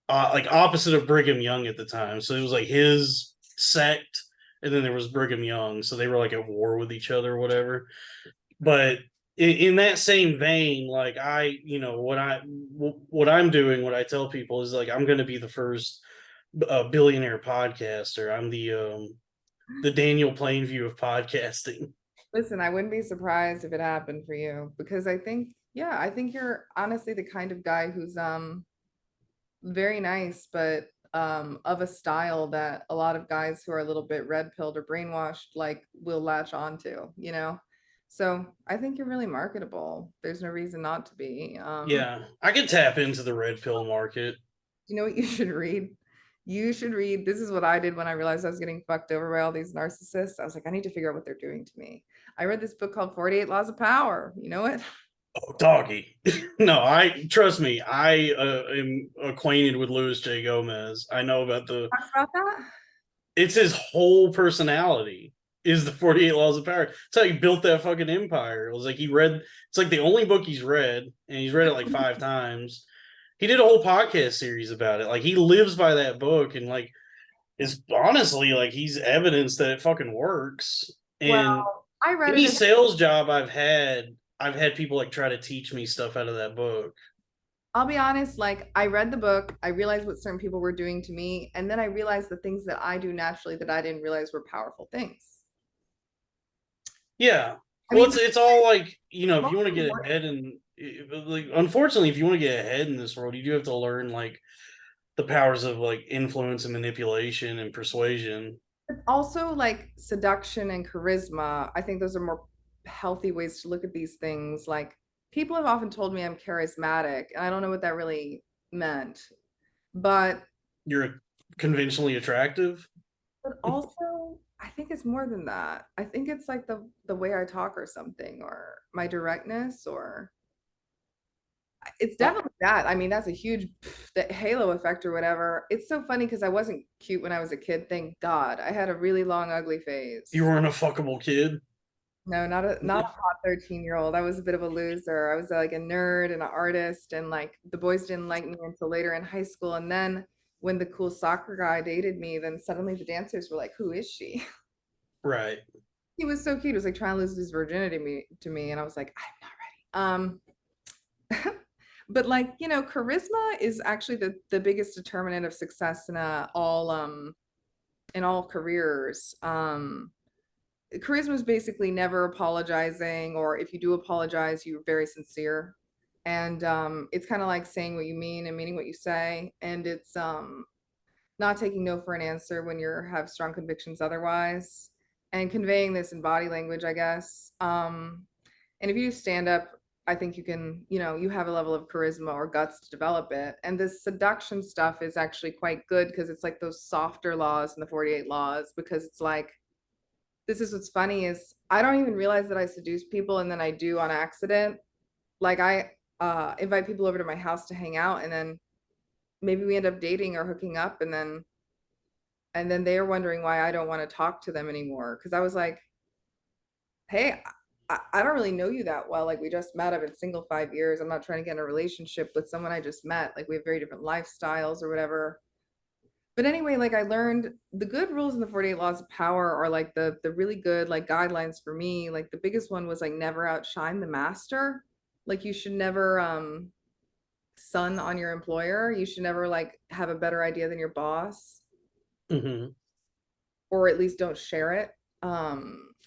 like opposite of Brigham Young at the time. So it was like his sect, and then there was Brigham Young. So they were like at war with each other or whatever. But in that same vein, like what I'm doing, what I tell people is like I'm going to be the first billionaire podcaster. I'm the Daniel Plainview of podcasting. Listen, I wouldn't be surprised if it happened for you because I think, yeah, I think you're honestly the kind of guy who's very nice, but of a style that a lot of guys who are a little bit red pilled or brainwashed like will latch onto, you know? So I think you're really marketable. There's no reason not to be. Yeah, I could tap into the red pill market. You know what you should read? You should read. This is what I did when I realized I was getting fucked over by all these narcissists. I was like, I need to figure out what they're doing to me. I read this book called 48 Laws of Power. You know it? Oh, doggy. No, I trust me. I am acquainted with Louis J. Gomez. I know about the Talks about that. It's his whole personality is the 48 Laws of Power. That's how he built that fucking empire. It was like he read, it's like the only book he's read, and he's read it like 5 times. He did a whole podcast series about it. Like he lives by that book and like is honestly like he's evidence that it fucking works. And Well, I read any it. sales job I've had people like try to teach me stuff out of that book. I'll be honest, like I read the book, I realized what certain people were doing to me, and then I realized the things that I do naturally that I didn't realize were powerful things. Yeah. I Well, mean, it's all like, if most you want to get important, ahead and like unfortunately if you want to get ahead in this world, you do have to learn like the powers of like influence and manipulation and persuasion. but also like seduction and charisma. I think those are more healthy ways to look at these things. Like people have often told me I'm charismatic, and I don't know what that really meant. But You're conventionally attractive. also I think it's more than that. I think it's like the way I talk or something, or my directness, or it's Uh, definitely that. I mean, that's a huge that halo effect or whatever. It's so funny because I wasn't cute when I was a kid. Thank God. I had a really long, ugly You face. weren't a fuckable kid. No, not a hot 13-year-old. I was a bit of a loser. I was like a nerd and an artist, and like the boys didn't like me until later in high school. And then when the cool soccer guy dated me, then suddenly the dancers were like, "Who is she?" Right. He was so cute. He was like trying to lose his virginity to me, and I was like, "I'm not ready." But like, charisma is actually the biggest determinant of success in all careers. Charisma is basically never apologizing, or if you do apologize, you're very sincere. And it's kind of like saying what you mean and meaning what you say. And it's not taking no for an answer when you have strong convictions otherwise, and conveying this in body language, I guess. And if you stand up, I think you can, you have a level of charisma or guts to develop it. And this seduction stuff is actually quite good because it's like those softer laws in the 48 laws, because it's like, this is what's funny is I don't even realize that I seduce people, and then I do on accident. Like I invite people over to my house to hang out, and then maybe we end up dating or hooking up, and then they are wondering why I don't want to talk to them anymore. Because I was like, hey, I don't really know you that well. Like we just met. I've been single 5 years. I'm not trying to get in a relationship with someone I just met. Like we have very different lifestyles or whatever. But anyway, like I learned the good rules in the 48 laws of power are like the really good like guidelines for me. Like the biggest one was like never outshine the master. Like you should never sun on your employer. You should never like have a better idea than your boss, Hmm. or at least don't share it.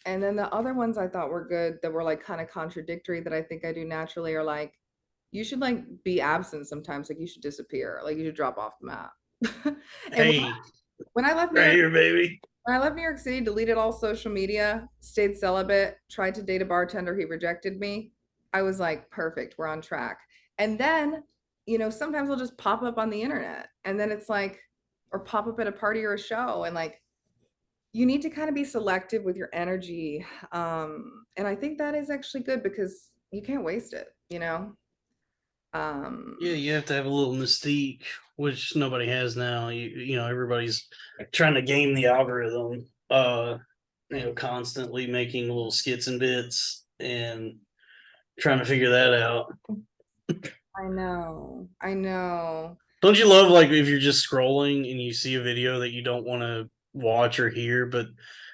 And then the other ones I thought were good that were like kind of contradictory that I think I do naturally are like, you should like be absent sometimes, like you should disappear, like you should drop off the map. And Hey, when I left New right York, here, baby. when I left New York City, deleted all social media, stayed celibate, tried to date a bartender, he rejected me. I was like, perfect, we're on track. And then, sometimes I'll just pop up on the internet, and then it's like, or pop up at a party or a show, and like you need to kind of be selective with your energy. And I think that is actually good because you can't waste it. Yeah, Um, you have to have a little mystique, which nobody has now. Everybody's trying to game the algorithm. Constantly making little skits and bits and trying to figure that out. I know, I know. Don't you love like if you're just scrolling and you see a video that you don't want to watch or hear, but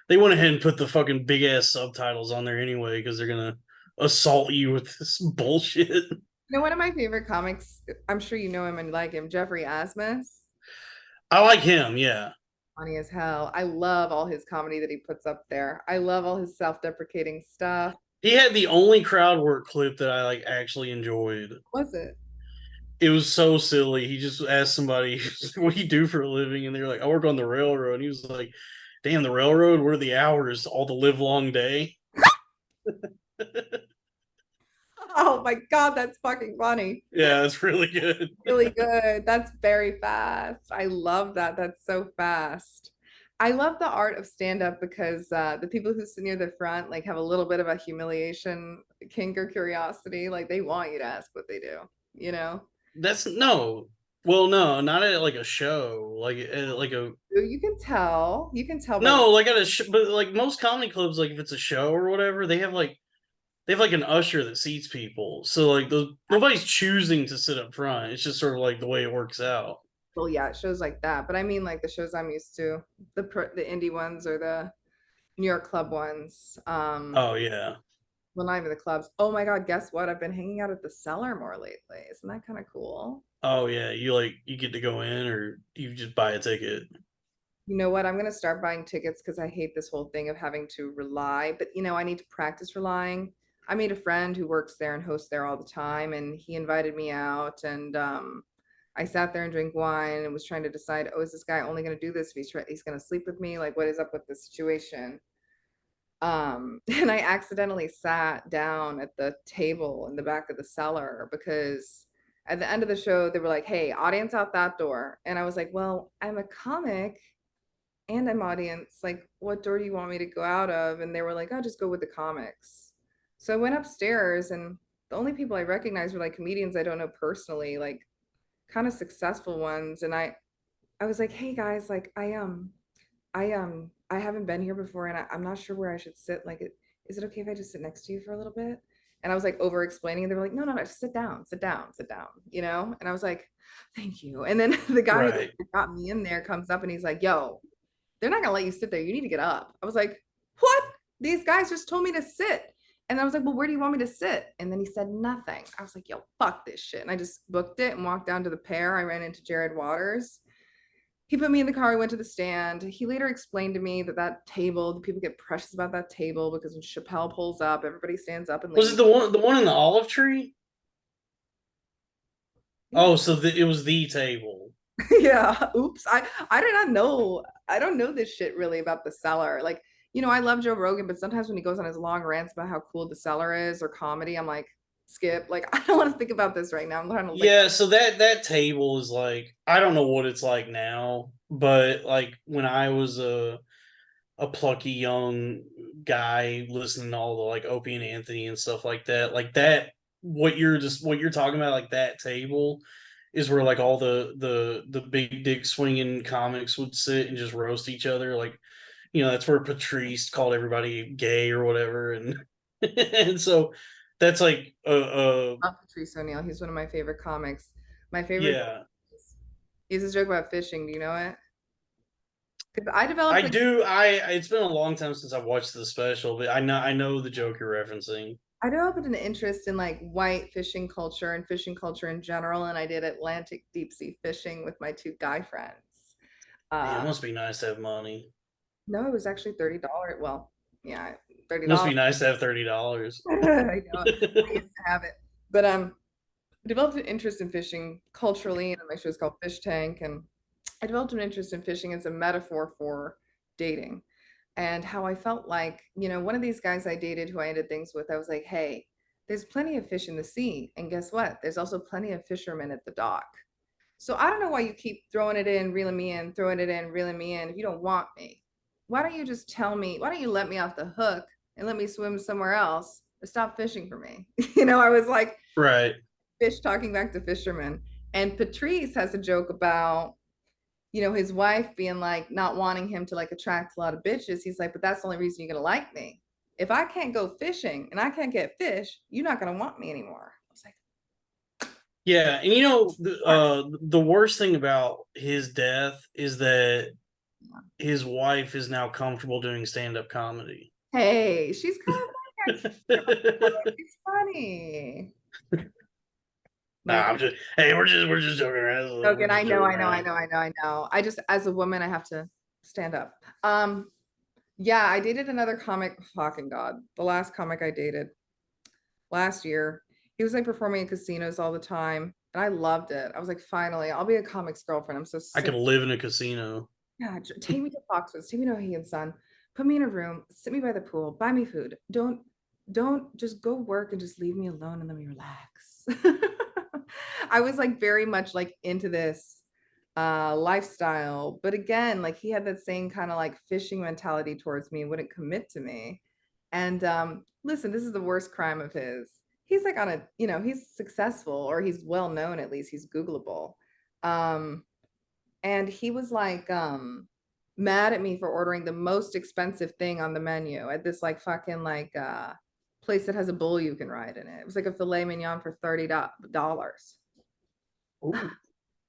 they went ahead and put the fucking big ass subtitles on there anyway because they're gonna assault you with this bullshit. One of my favorite comics, I'm sure you know him and like him, Jeffrey Asmus. I like him, yeah. Funny as hell. I love all his comedy that he puts up there. I love all his self-deprecating stuff. He had the only crowd work clip that I like actually enjoyed. What was it? It was so silly. He just asked somebody, "What do you do for a living?" And they're like, "I work on the railroad." And he was like, "Damn, the railroad? What are the hours? All the live long day?" Oh my God, that's fucking funny. Yeah, it's really good. Really good. That's very fast. I love that. That's so fast. I love the art of stand up because the people who sit near the front like have a little bit of a humiliation kink or curiosity. Like they want you to ask what they do, you know? That's no. Well, no, not at like a show, like at like a You can tell by the no, like at a but like most comedy clubs, like if it's a show or whatever, they have like an usher that seats people. So like nobody's choosing to sit up front. It's just sort of like the way it works out. well, yeah, it shows like that. But I mean, like the shows I'm used to, the indie ones or the New York club ones. Oh yeah. Well, not even the clubs. Oh my God, guess what? I've been hanging out at the cellar more lately. Isn't that kind of cool? Oh yeah. You get to go in or you just buy a ticket. You know what? I'm gonna start buying tickets because I hate this whole thing of having to rely. But I need to practice relying. I made a friend who works there and hosts there all the time, and he invited me out, and I sat there and drank wine and was trying to decide, oh, is this guy only gonna do this if he's gonna sleep with me? Like, what is up with this situation? And I accidentally sat down at the table in the back of the cellar because at the end of the show they were like, hey, audience out that door. And I was like, well, I'm a comic and I'm audience, like what door do you want me to go out of? And they were like, oh, just go with the comics. So I went upstairs, and the only people I recognized were like comedians I don't know personally, like kind of successful ones. And I was like, hey guys, like I haven't been here before, and I'm not sure where I should sit. Like, is it okay if I just sit next to you for a little bit? And I was like over explaining, and they were like, no, no, no, just sit down, sit down, sit down, And I was like, thank you. And then the guy who Right. got me in there comes up and he's like, yo, they're not gonna let you sit there. You need to get up. I was like, what? These guys just told me to sit. And I was like, well, where do you want me to sit? And then he said nothing. I was like, yo, fuck this shit. And I just booked it and walked down to the pair. I ran into Jared Waters. He put me in the car. I went to the stand. He later explained to me that that table, the people get precious about that table because when Chappelle pulls up, everybody stands up and Was leaves. it the one in the olive tree? Yeah. Oh, so it was the table. Yeah. Oops. I do not know. I don't know this shit really about the cellar. Like, I love Joe Rogan, but sometimes when he goes on his long rants about how cool the cellar is or comedy, I'm like, skip. Like, I don't want to think about this right now. I'm trying to like, Yeah, so that table is like I don't know what it's like now, but like when I was a plucky young guy listening to all the like Opie and Anthony and stuff like that what you're talking about, like that table is where like all the big dick swinging comics would sit and just roast each other. Like, that's where Patrice called everybody gay or whatever, and and so that's like love Patrice O'Neill. He's one of my favorite comics. My favorite yeah. is his joke about fishing. Do you know it? Because I developed I like do. It's been a long time since I've watched the special, but I know the joke you're referencing. I developed an interest in like white fishing culture and fishing culture in general, and I did Atlantic deep sea fishing with my two guy friends. Man, it Uh, must be nice to have money. no, it was actually $30. Well, yeah, thirty It must dollars. be nice to have $30. I know I used to have it, but I developed an interest in fishing culturally, and my show is called Fish Tank, and I developed an interest in fishing as a metaphor for dating and how I felt like, one of these guys I dated who I ended things with, I was like, hey, there's plenty of fish in the sea. And guess what? There's also plenty of fishermen at the dock. So I don't know why you keep throwing it in, reeling me in, throwing it in, reeling me in if you don't want me. Why don't you just tell me? Why don't you let me off the hook and let me swim somewhere else or stop fishing for me? I was like, Right. fish talking back to fishermen. And Patrice has a joke about his wife being like not wanting him to like attract a lot of bitches. He's like, but that's the only reason you're gonna like me. If I can't go fishing and I can't get fish, you're not gonna want me anymore. I was like, Yeah, and the worst thing about his death is that his wife is now comfortable doing stand-up comedy. hey, she's kind of funny. She's funny. Nah, Like, I'm just hey, we're just joking around. We're joking. I just know, joking I know, I around. know, I know, I know. I just, as a woman, I have to stand up. Yeah, I dated another comic. Fucking God, the last comic I dated last year. He was like performing in casinos all the time, and I loved it. I was like, finally, I'll be a comics girlfriend. I'm so I could sick. live in a casino. Yeah, take me to Foxwoods, take me to O'Hagan Sun, put me in a room, sit me by the pool, buy me food. Don't just go work and just leave me alone and let me relax. I was like very much like into this lifestyle, but again, like he had that same kind of like fishing mentality towards me, wouldn't commit to me. And listen, this is the worst crime of his. He's like on a, he's successful or he's well known, at least he's Googleable. Um, and he was like mad at me for ordering the most expensive thing on the menu at this like fucking like place that has a bull you can ride in it. It was like a filet mignon for $30. Ooh.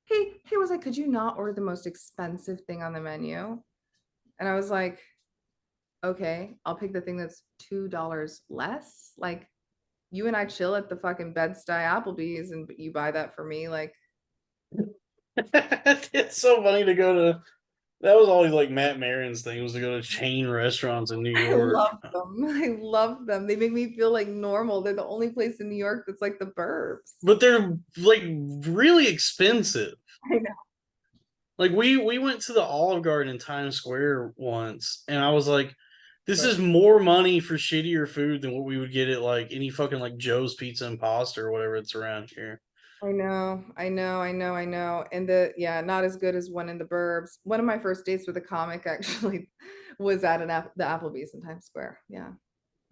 He was like, could you not order the most expensive thing on the menu? And I was like, okay, I'll pick the thing that's $2 less. Like you and I chill at the fucking Bed-Stuy Applebee's and you buy that for me. Like, It's so funny to go to. That was always like Matt Marin's thing, was to go to chain restaurants in New I York. love them. I love them. They make me feel like normal. They're the only place in New York that's like the burbs. But they're like really expensive. I know. Like we went to the Olive Garden in Times Square once, and I was like, this is more money for shittier food than what we would get at like any fucking like Joe's Pizza and Pasta or whatever it's around here. I know, I know, I know, I know. And yeah, not as good as one in the burbs. One of my first dates with a comic actually was at the Applebee's in Times Square. Yeah.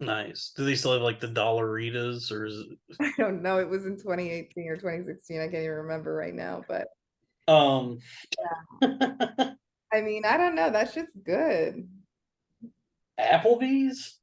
Nice. Do they still have like the Dollaritas or is it... I don't know. It was in 2018 or 2016. I can't even remember right now, but um yeah. I mean, I don't know. That shit's good. Applebee's?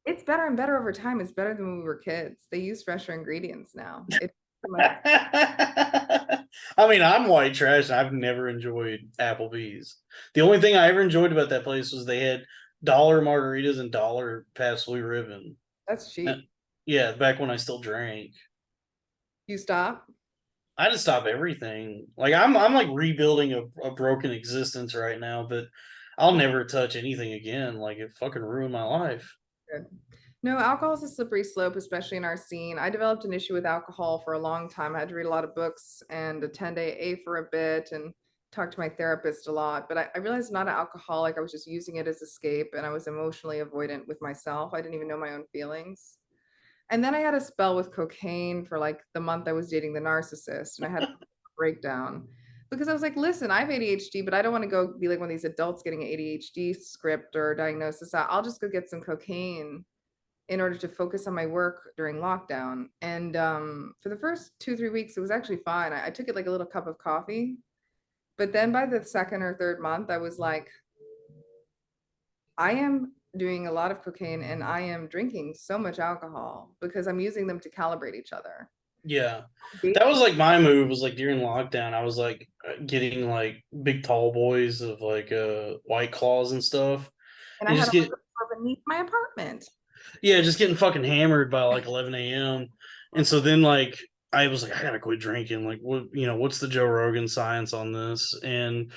It's better and better over time. It's better than when we were kids. They use fresher ingredients now. It's much. I mean, I'm white trash. I've never enjoyed Applebee's. The only thing I ever enjoyed about that place was they had dollar margaritas and dollar Pabst Blue Ribbon. That's cheap. Yeah, back when I still drank. You stop? I had to stop everything. Like I'm like rebuilding a broken existence right now, but I'll never touch anything again. Like it fucking ruined my life. Good. No, alcohol is a slippery slope, especially in our scene. I developed an issue with alcohol for a long time. I had to read a lot of books and attend AA for a bit and talk to my therapist a lot. But I realized I'm not an alcoholic. I was just using it as escape and I was emotionally avoidant with myself. I didn't even know my own feelings. And then I had a spell with cocaine for like the month I was dating the narcissist and I had a breakdown because I was like, listen, I have ADHD, but I don't want to go be like one of these adults getting an ADHD script or diagnosis. I'll just go get some cocaine in order to focus on my work during lockdown. And for the first 2, 3 weeks, it was actually fine. I took it like a little cup of coffee. But then by the second or third month, I was like, I am doing a lot of cocaine and I am drinking so much alcohol because I'm using them to calibrate each other. Yeah. That was like my move was like during lockdown, I was like getting like big tall boys of like White Claws and stuff. And I And had just a get liquor store beneath my apartment. yeah, just getting fucking hammered by like 11 a.m. And so then like I was like, I gotta quit drinking. Like what what's the Joe Rogan science on this? And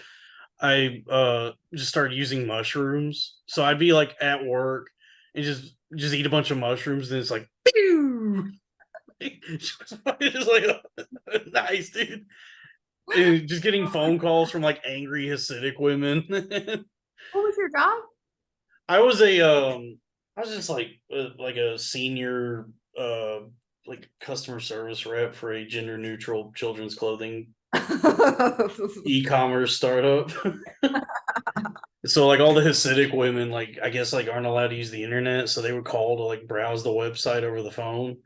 I just started using mushrooms. So I'd be like at work and just eat a bunch of mushrooms and it's like pew! Just like nice dude. And just getting phone calls from like angry Hasidic women. What was your job? I was I was just like a senior like customer service rep for a gender neutral children's clothing e-commerce startup. So like all the Hasidic women like I guess like aren't allowed to use the internet, so they would call to like browse the website over the phone.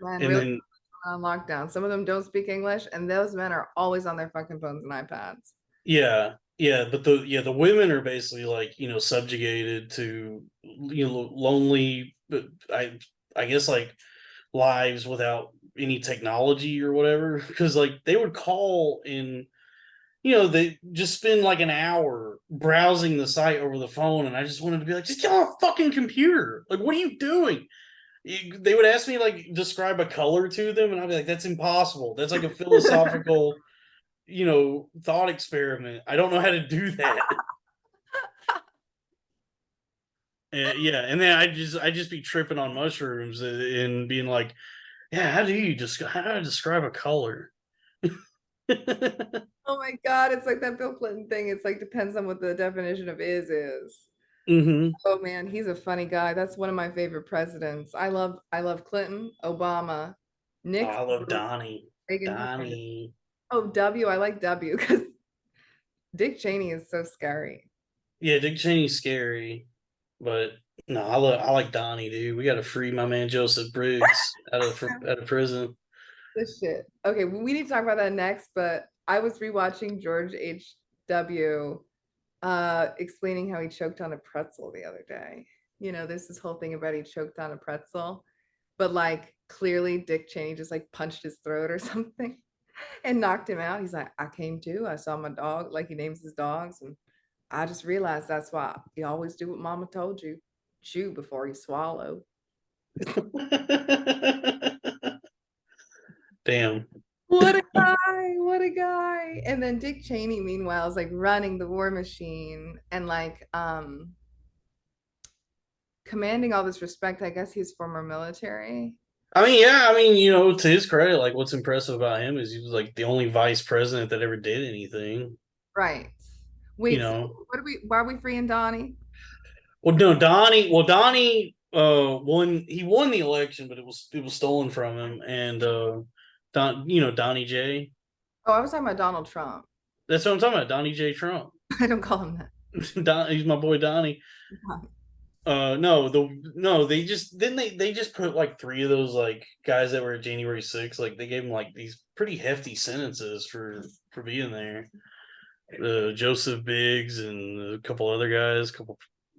Man, And really then on lockdown. Some of them don't speak English, and those men are always on their fucking phones and iPads. yeah, yeah, but the women are basically like, subjugated to lonely but I guess like lives without any technology or whatever because like they would call in they just spend like an hour browsing the site over the phone and I just wanted to be like just get on a fucking computer. Like what are you doing? They would ask me like describe a color to them and I'd be like that's impossible. That's like a philosophical thought experiment. I don't know how to do that. Yeah, and then I just be tripping on mushrooms and being like, yeah, how do I describe a color? Oh my God, it's like that Bill Clinton thing. It's like depends on what the definition of is. Mm-hmm. Oh man, he's a funny guy. That's one of my favorite presidents. I love Clinton, Obama, Oh, Nixon, I love Donnie. Reagan. Donnie. Oh, W. I like W because Dick Cheney is so scary. Yeah, Dick Cheney's scary, but no, I like Donnie, dude. We got to free my man Joseph Briggs out of prison. This shit. Okay, we need to talk about that next, but I was rewatching George H.W. Explaining how he choked on a pretzel the other day. There's this whole thing about he choked on a pretzel, but like clearly Dick Cheney just like punched his throat or something and knocked him out. He's like, I came to, I saw my dog, like he names his dogs, and I just realized that's why you always do what mama told you. Chew before you swallow. Damn. What a guy, what a guy. And then Dick Cheney, meanwhile, is like running the war machine and like commanding all this respect. I guess he's former military. I mean, yeah, I mean, to his credit, like what's impressive about him is he was like the only vice president that ever did anything. Right. You Wait, so know. why are we freeing Donnie? Well, no, Donnie won he won the election, but it was stolen from him. And Donnie J. Oh, I was talking about Donald Trump. That's what I'm talking about, Donnie J. Trump. I don't call him He's my boy Donnie. that. No, they just then they just put like three of those like guys that were at January 6th, like they gave them like these pretty hefty sentences for being there. Joseph Biggs and a couple other guys,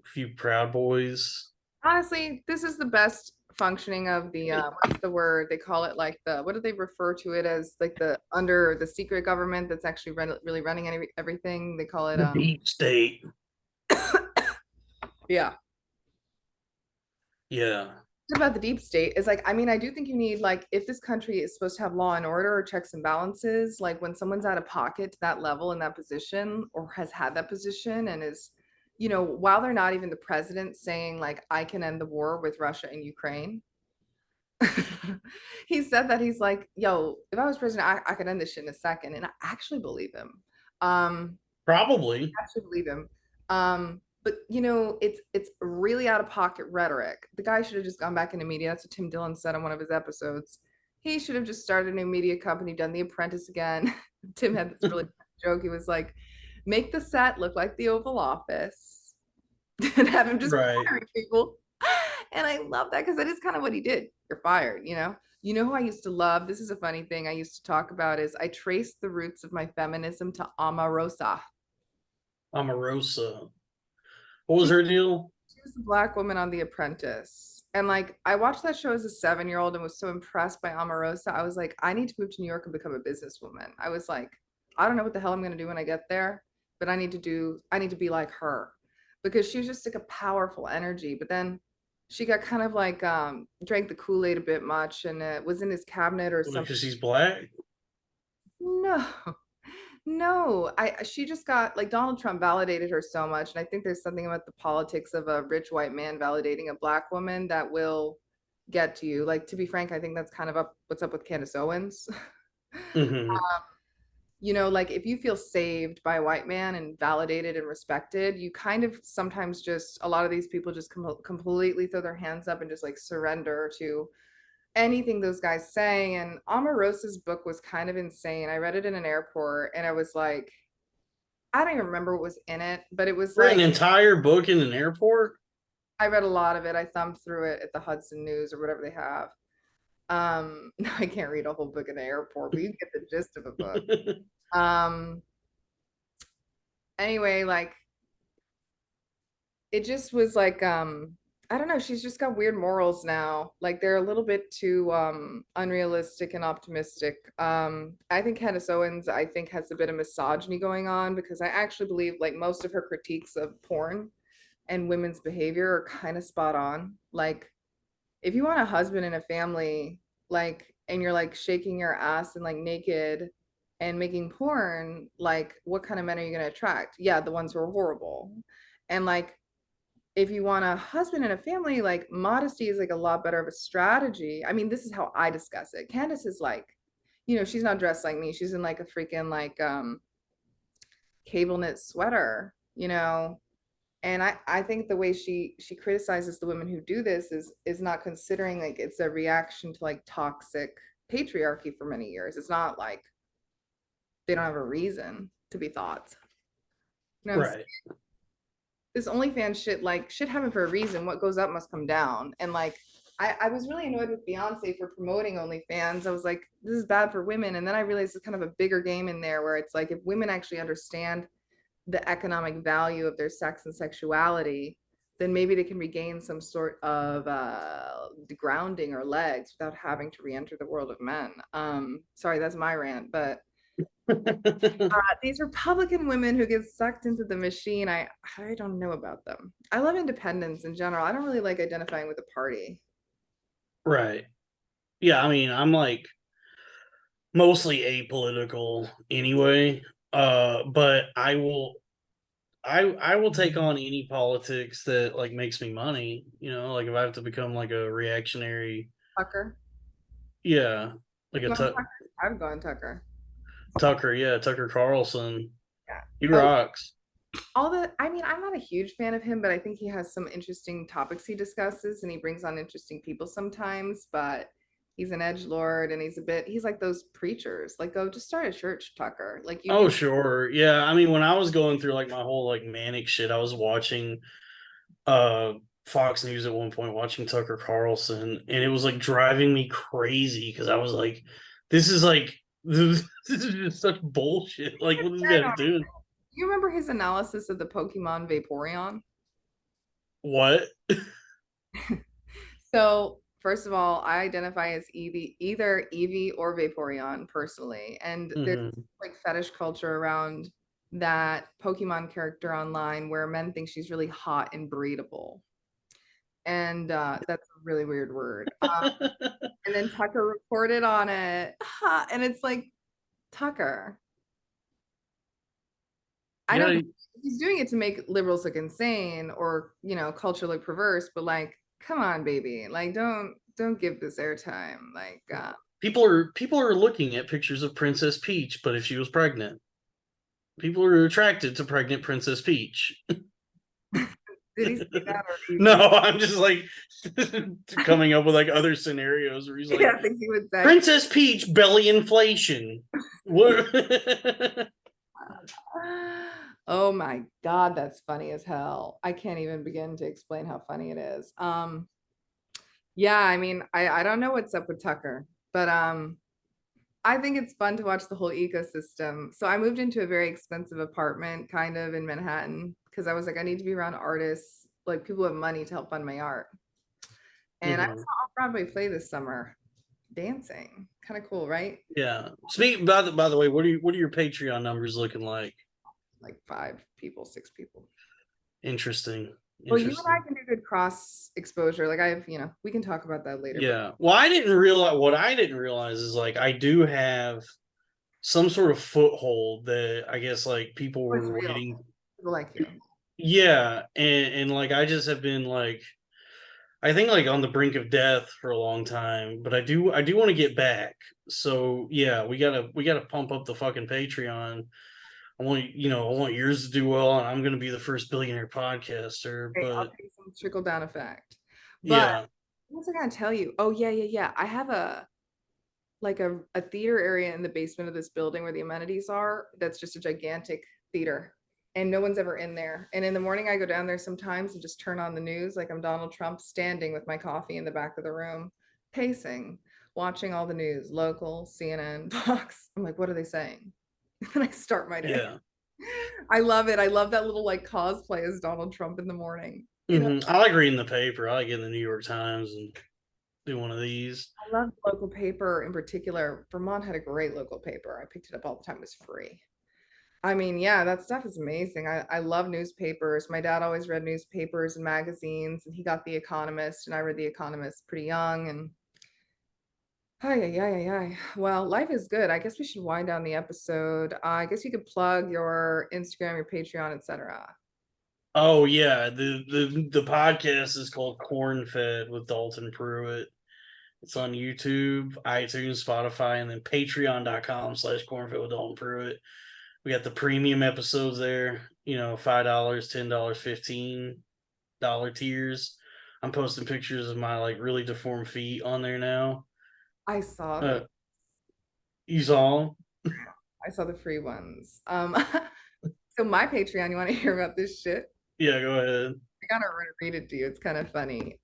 few Proud Boys. Honestly, this is the best functioning of the what's the word they call it, like the what do they refer to it as, like the under the secret government that's actually really running everything. They call it The deep state. yeah. Yeah. About the deep state is like, I mean, I do think you need, like, if this country is supposed to have law and order or checks and balances, like when someone's out of pocket to that level in that position or has had that position and is, while they're not even the president saying like I can end the war with Russia and Ukraine. He said that he's like, yo, if I was president, I could end this shit in a second. And I actually believe him. Probably. I actually believe him. But it's really out of pocket rhetoric. The guy should have just gone back into media. That's what Tim Dillon said on one of his episodes. He should have just started a new media company, done The Apprentice again. Tim had this really joke. He was like, make the set look like the Oval Office and have him just Right. firing people. And I love that because that is kind of what he did. You're fired, who I used to love? This is a funny thing I used to talk about is I traced the roots of my feminism to Omarosa. Omarosa. What was her deal? She was the black woman on The Apprentice. And like I watched that show as a 7-year-old and was so impressed by Omarosa. I was like, I need to move to New York and become a businesswoman. I was like, I don't know what the hell I'm gonna do when I get there, but I need to be like her. Because she was just like a powerful energy. But then she got kind of like drank the Kool-Aid a bit much and was in his cabinet or something. Because she's black? No. No, she just got like Donald Trump validated her so much. And I think there's something about the politics of a rich white man validating a black woman that will get to you. Like, to be frank, I think that's kind of what's up with Candace Owens. Mm-hmm. Like if you feel saved by a white man and validated and respected, you kind of sometimes just, a lot of these people just completely throw their hands up and just like surrender to anything those guys say. And Omarosa's book was kind of insane. I read it in an airport and I was like, I don't even remember what was in it, but it was Read like an entire book in an airport? I read a lot of it. I thumbed through it at the Hudson News or whatever they have. No, I can't read a whole book in the airport, but you get the gist of a book. Anyway, like it just was like I don't know, she's just got weird morals now. Like they're a little bit too unrealistic and optimistic. I think Candace Owens, I think, has a bit of misogyny going on because I actually believe like most of her critiques of porn and women's behavior are kind of spot on. Like if you want a husband and a family, like, and you're like shaking your ass and like naked and making porn, like what kind of men are you going to attract? Yeah, the ones who are horrible. And like if you want a husband and a family, like modesty is like a lot better of a strategy. I mean, this is how I discuss it. Candace is like, she's not dressed like me. She's in like a freaking like cable knit sweater, and I think the way she criticizes the women who do this is not considering like it's a reaction to like toxic patriarchy for many years. It's not like they don't have a reason to be thoughts. Right. This OnlyFans shit, like shit happened for a reason. What goes up must come down. And like I was really annoyed with Beyonce for promoting OnlyFans. I was like, this is bad for women. And then I realized it's kind of a bigger game in there where it's like if women actually understand the economic value of their sex and sexuality, then maybe they can regain some sort of grounding or legs without having to re-enter the world of men. Sorry, that's my rant, but these Republican women who get sucked into the machine, I don't know about them. I love independence in general. I don't really like identifying with a party. Right. Yeah, I mean, I'm like mostly apolitical anyway. But I will take on any politics that like makes me money, like if I have to become like a reactionary, Tucker. yeah, like You a go on Tucker? I would go on Tucker. Tucker, yeah, Tucker Carlson. Yeah. He Oh, rocks. I mean, I'm not a huge fan of him, but I think he has some interesting topics he discusses and he brings on interesting people sometimes, but he's an edge lord and he's like those preachers. Like, go just start a church, Tucker. Like you Oh, can. sure. Yeah, I mean, when I was going through like my whole like manic shit, I was watching uh Fox News at one point, watching Tucker Carlson, and it was like driving me crazy because I was like, this is like this is just such bullshit. Like, what this guy's doing? You remember his analysis of the Pokemon Vaporeon? What? So, first of all, I identify as either Eevee or Vaporeon personally. And there's Hmm. like fetish culture around that Pokemon character online where men think she's really hot and breedable. And that's a really weird word. And then Tucker reported on it. And it's like, Tucker, I You know gotta, he's doing it to make liberals look insane or, culturally perverse, but like, come on, baby. Like, don't give this airtime. Like, people are looking at pictures of Princess Peach, but if she was pregnant, people are attracted to pregnant Princess Peach. did he say that or No, I'm just like coming up with like other scenarios where he's like, yeah, I think he would say. Princess Peach belly inflation. What? Oh my God, that's funny as hell. I can't even begin to explain how funny it is. Yeah, I mean, I don't know what's up with Tucker, but I think it's fun to watch the whole ecosystem. So I moved into a very expensive apartment kind of in Manhattan because I was like, I need to be around artists, like people who have money to help fund my art. And I saw Mhm. Off-Broadway play this summer, dancing. Kind of cool, right? Yeah. Speaking by the way, what are your Patreon numbers looking like? Like 5 people, 6 people. Interesting. Well, you and I Interesting. can do good cross exposure. Like we can talk about that later, but Yeah. Well, I didn't realize what I didn't realize is like I do have some sort of foothold that I guess like people oh, it's were real. waiting. People like you. Yeah, and like I just have been like I think like on the brink of death for a long time, but I do want to get back. So yeah, we gotta pump up the fucking Patreon. I want yours to do well, and I'm gonna be the first billionaire podcaster. Okay, I'll But take some trickle down effect. But yeah, what was I gonna tell you? Oh yeah, yeah, yeah. I have a theater area in the basement of this building where the amenities are. That's just a gigantic theater. And no one's ever in there. And in the morning I go down there sometimes and just turn on the news like I'm Donald Trump standing with my coffee in the back of the room, pacing, watching all the news, local, CNN, Fox. I'm like, what are they saying? And I start my day. yeah. I love it. I love that little like cosplay as Donald Trump in the morning. I like reading the paper. I like getting the New York Times and do one of these. I love local paper in particular. Vermont had a great local paper. I picked it up all the time. It was free. I mean, yeah, that stuff is amazing. I love newspapers. My dad always read newspapers and magazines, and he got The Economist, and I read The Economist pretty young. And hi, yeah, yeah, yeah. Well, life is good. I guess we should wind down the episode. I guess you could plug your Instagram, your Patreon, etc. Oh yeah, the podcast is called Cornfed with Dalton Pruitt. It's on YouTube, iTunes, Spotify, and then patreon.com/cornfed with Dalton Pruitt. We got the premium episodes there, $5, $10, $15 tiers. I'm posting pictures of my like really deformed feet on there now. I saw Uh, the you saw? I saw the free ones. So my Patreon, you want to hear about this shit? Yeah, go ahead. I gotta read it to you. It's kind of funny.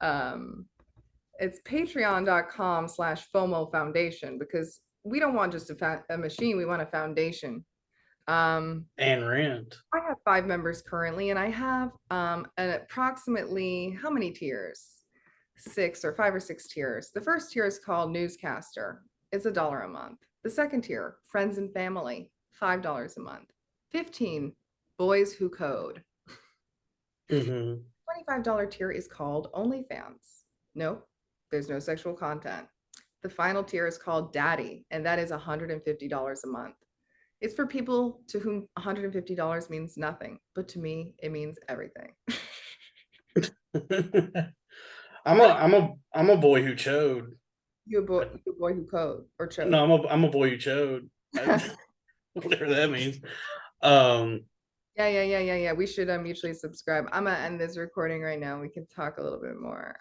It's patreon.com/FOMO Foundation, because we don't want just a machine, we want a foundation. And rent. I have 5 members currently, and I have an approximately, how many tiers? 5 or 6 tiers. The first tier is called Newscaster. It's $1 a month. The second tier, Friends and Family, $5 a month. 15, Boys Who Code. Mm-hmm. $25 tier is called OnlyFans. Nope, there's no sexual content. The final tier is called Daddy, and that is $150 a month. It's for people to whom $150 means nothing, but to me, it means everything. I'm a boy who chode. You a boy who code or No, chose. I'm a boy who chode. Whatever that means. Yeah. We should mutually subscribe. I'm gonna end this recording right now. We can talk a little bit more.